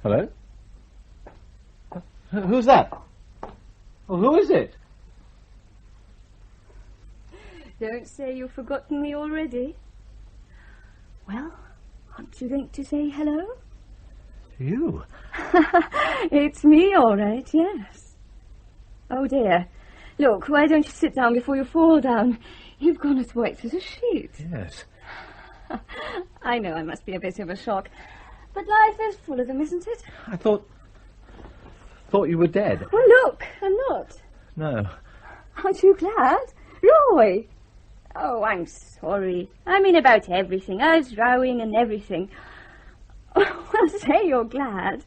S5: Hello? Who's that? Oh, who is it?
S3: Don't say you've forgotten me already. Well, aren't you going to say hello?
S5: You?
S3: It's me, all right, yes. Oh, dear. Look, why don't you sit down before you fall down? You've gone as white as a sheet.
S5: Yes.
S3: I know I must be a bit of a shock, but life is full of them, isn't it?
S5: I thought you were dead.
S3: Well, look, I'm not.
S5: No.
S3: Aren't you glad? Roy! Oh, I'm sorry. I mean about everything. Us rowing and everything. Well, say you're glad.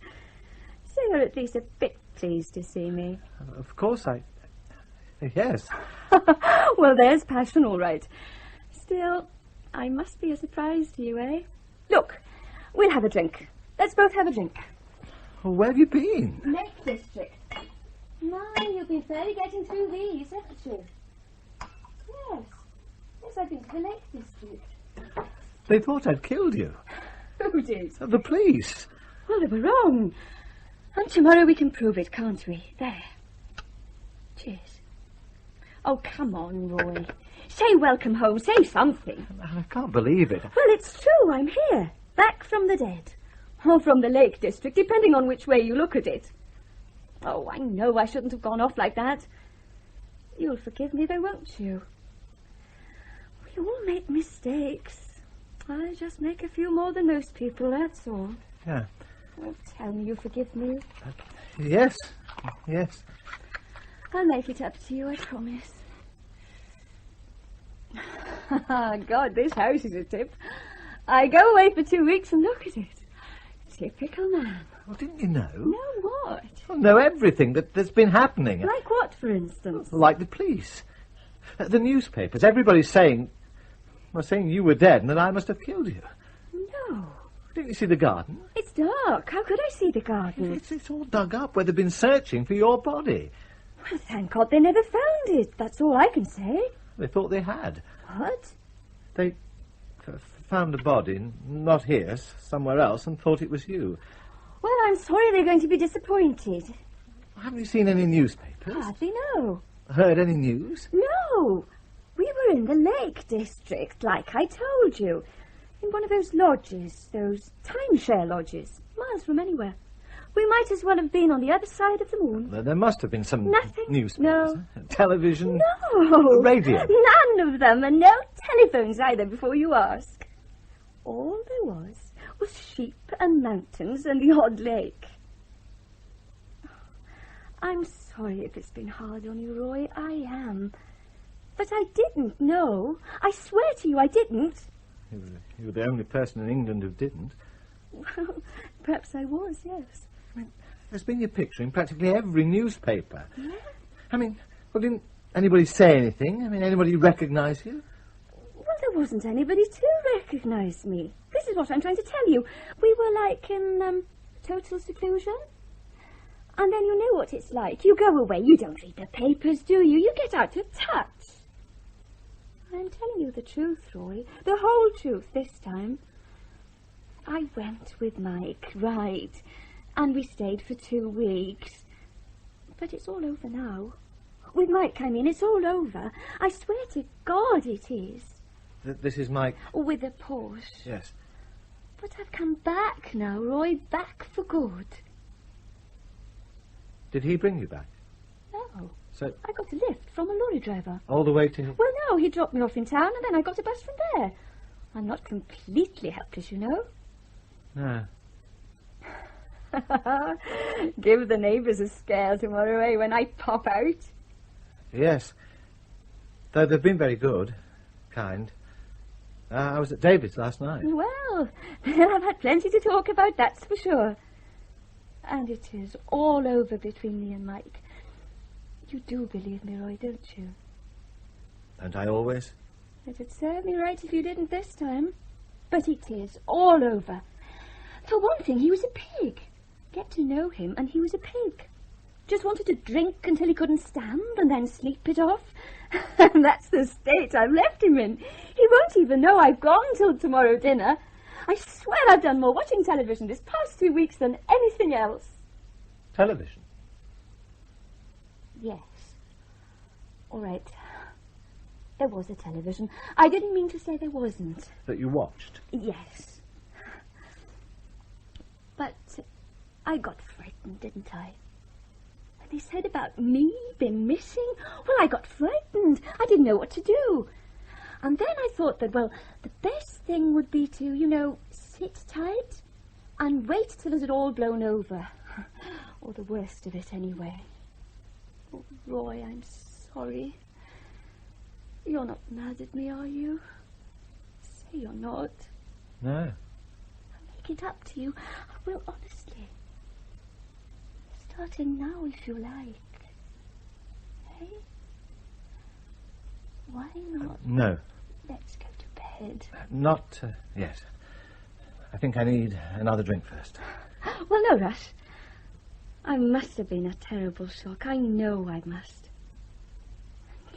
S3: Say you're at least a bit pleased to see me.
S5: Of course Yes.
S3: Well, there's passion, all right. Still, I must be a surprise to you, eh? Look, we'll have a drink. Let's both have a drink.
S5: Well, where have you been?
S3: Lake District. My, you've been fairly getting through these, haven't you? Yes. Yes, I've been to the Lake District.
S5: They thought I'd killed you.
S3: Who did?
S5: The police.
S3: Well, they were wrong. And tomorrow we can prove it, can't we? There. Cheers. Oh, come on, Roy. Say welcome home. Say something.
S5: I can't believe it.
S3: Well, it's true. I'm here. Back from the dead. Or from the Lake District, depending on which way you look at it. Oh, I know I shouldn't have gone off like that. You'll forgive me, though, won't you? We all make mistakes. I just make a few more than most people, that's all.
S5: Yeah.
S3: Oh, tell me you forgive me.
S5: Yes. Yes.
S3: I'll make it up to you, I promise. God, this house is a tip. I go away for 2 weeks and look at it. Typical man.
S5: Well, didn't you know?
S3: Know what?
S5: Well, know everything that's been happening.
S3: Like what, for instance?
S5: Like the police. The newspapers. Everybody's saying you were dead and that I must have killed you.
S3: No.
S5: Didn't you see the garden?
S3: It's dark. How could I see the garden?
S5: It's all dug up where they've been searching for your body.
S3: Well, thank God they never found it. That's all I can say.
S5: They thought they had.
S3: What?
S5: They found the body, not here, somewhere else, and thought it was you.
S3: Well, I'm sorry they're going to be disappointed.
S5: Haven't you seen any newspapers?
S3: Hardly know.
S5: Heard any news?
S3: No. We were in the Lake District, like I told you. In one of those lodges, those timeshare lodges, miles from anywhere. We might as well have been on the other side of the moon.
S5: There must have been some
S3: Nothing.
S5: newspapers.
S3: No.
S5: Television.
S3: No.
S5: Radio.
S3: None of them, and no telephones either, before you ask. All there was sheep and mountains and the odd lake. I'm sorry if it's been hard on you, Roy. I am. But I didn't know. I swear to you I didn't.
S5: You were the only person in England who didn't.
S3: Well, perhaps I was, yes.
S5: There's been your picture in practically every newspaper.
S3: Yeah?
S5: I mean, well, didn't anybody say anything? I mean, anybody recognise you?
S3: Well, there wasn't anybody to recognise me. This is what I'm trying to tell you. We were like in total seclusion. And then you know what it's like. You go away, you don't read the papers, do you? You get out of touch. I'm telling you the truth, Roy. The whole truth this time. I went with Mike, right. And we stayed for 2 weeks. But it's all over now. With Mike, I mean, it's all over. I swear to God it is.
S5: This is Mike?
S3: With a Porsche.
S5: Yes.
S3: But I've come back now, Roy, back for good.
S5: Did he bring you back?
S3: No.
S5: So,
S3: I got a lift from a lorry driver.
S5: all the way to...
S3: Well, no, he dropped me off in town and then I got a bus from there. I'm not completely helpless, you know.
S5: No.
S3: Give the neighbours a scare tomorrow, eh, when I pop out.
S5: Yes. Though they've been very good. Kind. I was at David's last night.
S3: Well, I've had plenty to talk about, that's for sure. And it is all over between me and Mike. You do believe me, Roy, don't you?
S5: Don't I always?
S3: It'd serve me right if you didn't this time. But it is all over. For one thing, he was a pig. Get to know him, and he was a pig. Just wanted to drink until he couldn't stand, and then sleep it off. And that's the state I've left him in. He won't even know I've gone till tomorrow dinner.
S6: I swear I've done more watching television this past 2 weeks than anything else.
S5: Television?
S6: Yes. All right. There was a television. I didn't mean to say there wasn't.
S5: That you watched?
S6: Yes. But I got frightened, didn't I? When they said about me being missing, well, I got frightened. I didn't know what to do. And then I thought that, well, the best thing would be to, you know, sit tight and wait till it had all blown over. Or the worst of it, anyway. Oh, Roy, I'm sorry. You're not mad at me, are you? Say you're not.
S5: No.
S6: I'll make it up to you. I will, honestly. Starting now, if you like. Hey? Why not?
S5: No.
S6: Let's go to bed.
S5: Not yet. I think I need another drink first.
S6: Well, no rush. I must have been a terrible shock. I know I must.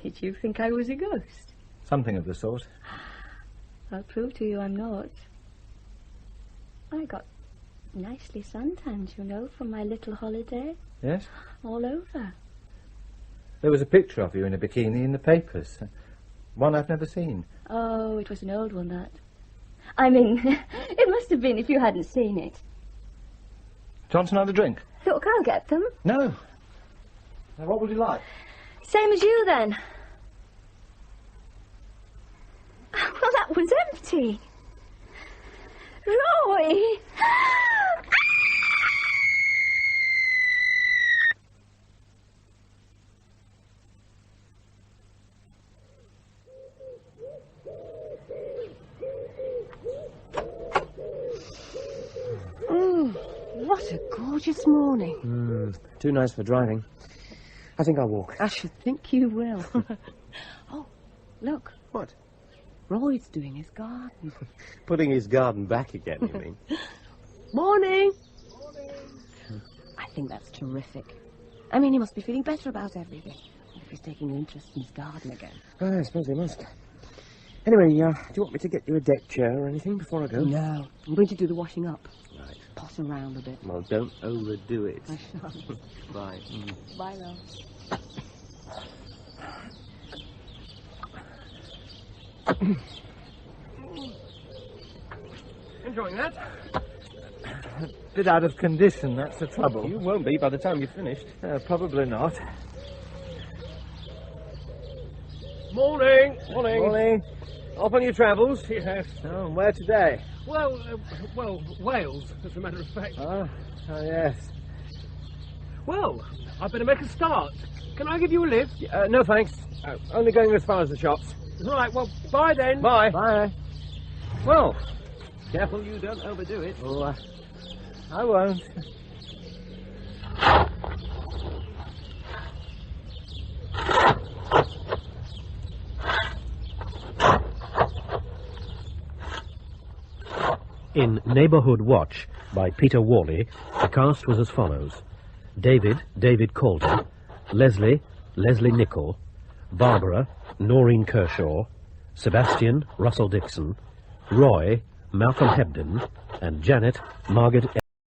S6: Did you think I was a ghost?
S5: Something of the sort.
S6: I'll prove to you I'm not. I got nicely suntanned, you know, from my little holiday.
S5: Yes?
S6: All over.
S5: There was a picture of you in a bikini in the papers. One I've never seen.
S6: Oh, it was an old one, that. I mean, it must have been if you hadn't seen it.
S5: Do you want another drink?
S6: Look, I'll get them.
S5: No. Now, what would you like?
S6: Same as you, then. Well, that one's empty. Roy!
S3: What a gorgeous morning.
S4: Too nice for driving. I think I'll walk.
S3: I should think you will. Oh, look.
S4: What?
S3: Roy's doing his garden.
S4: Putting his garden back again, you mean?
S3: Morning. I think that's terrific. I mean, he must be feeling better about everything. If he's taking an interest in his garden again.
S4: I suppose he must. Anyway, do you want me to get you a deck chair or anything before I go?
S3: No. I'm going to do the washing up.
S4: Right.
S3: Potter around a bit.
S4: Well, don't overdo it.
S3: I shall.
S4: Bye.
S3: Bye, love.
S1: Enjoying that?
S5: A bit out of condition, that's the trouble.
S4: You won't be by the time you've finished.
S5: Probably not.
S1: Morning.
S5: Morning.
S1: Off on your travels? Yes.
S5: Oh, and where today?
S1: Well, Wales, as a matter of fact.
S5: Oh, yes.
S1: Well, I better make a start. Can I give you a lift?
S4: No, thanks. Only going as far as the shops.
S1: Right, well, bye then.
S4: Bye.
S5: Bye.
S4: Well, careful you don't overdo it.
S5: Oh, I won't.
S7: In Neighbourhood Watch by Peter Walley, the cast was as follows: David Calder, Leslie Nichol, Barbara Noreen Kershaw, Sebastian Russell Dixon, Roy Malcolm Hebden, and Janet Margaret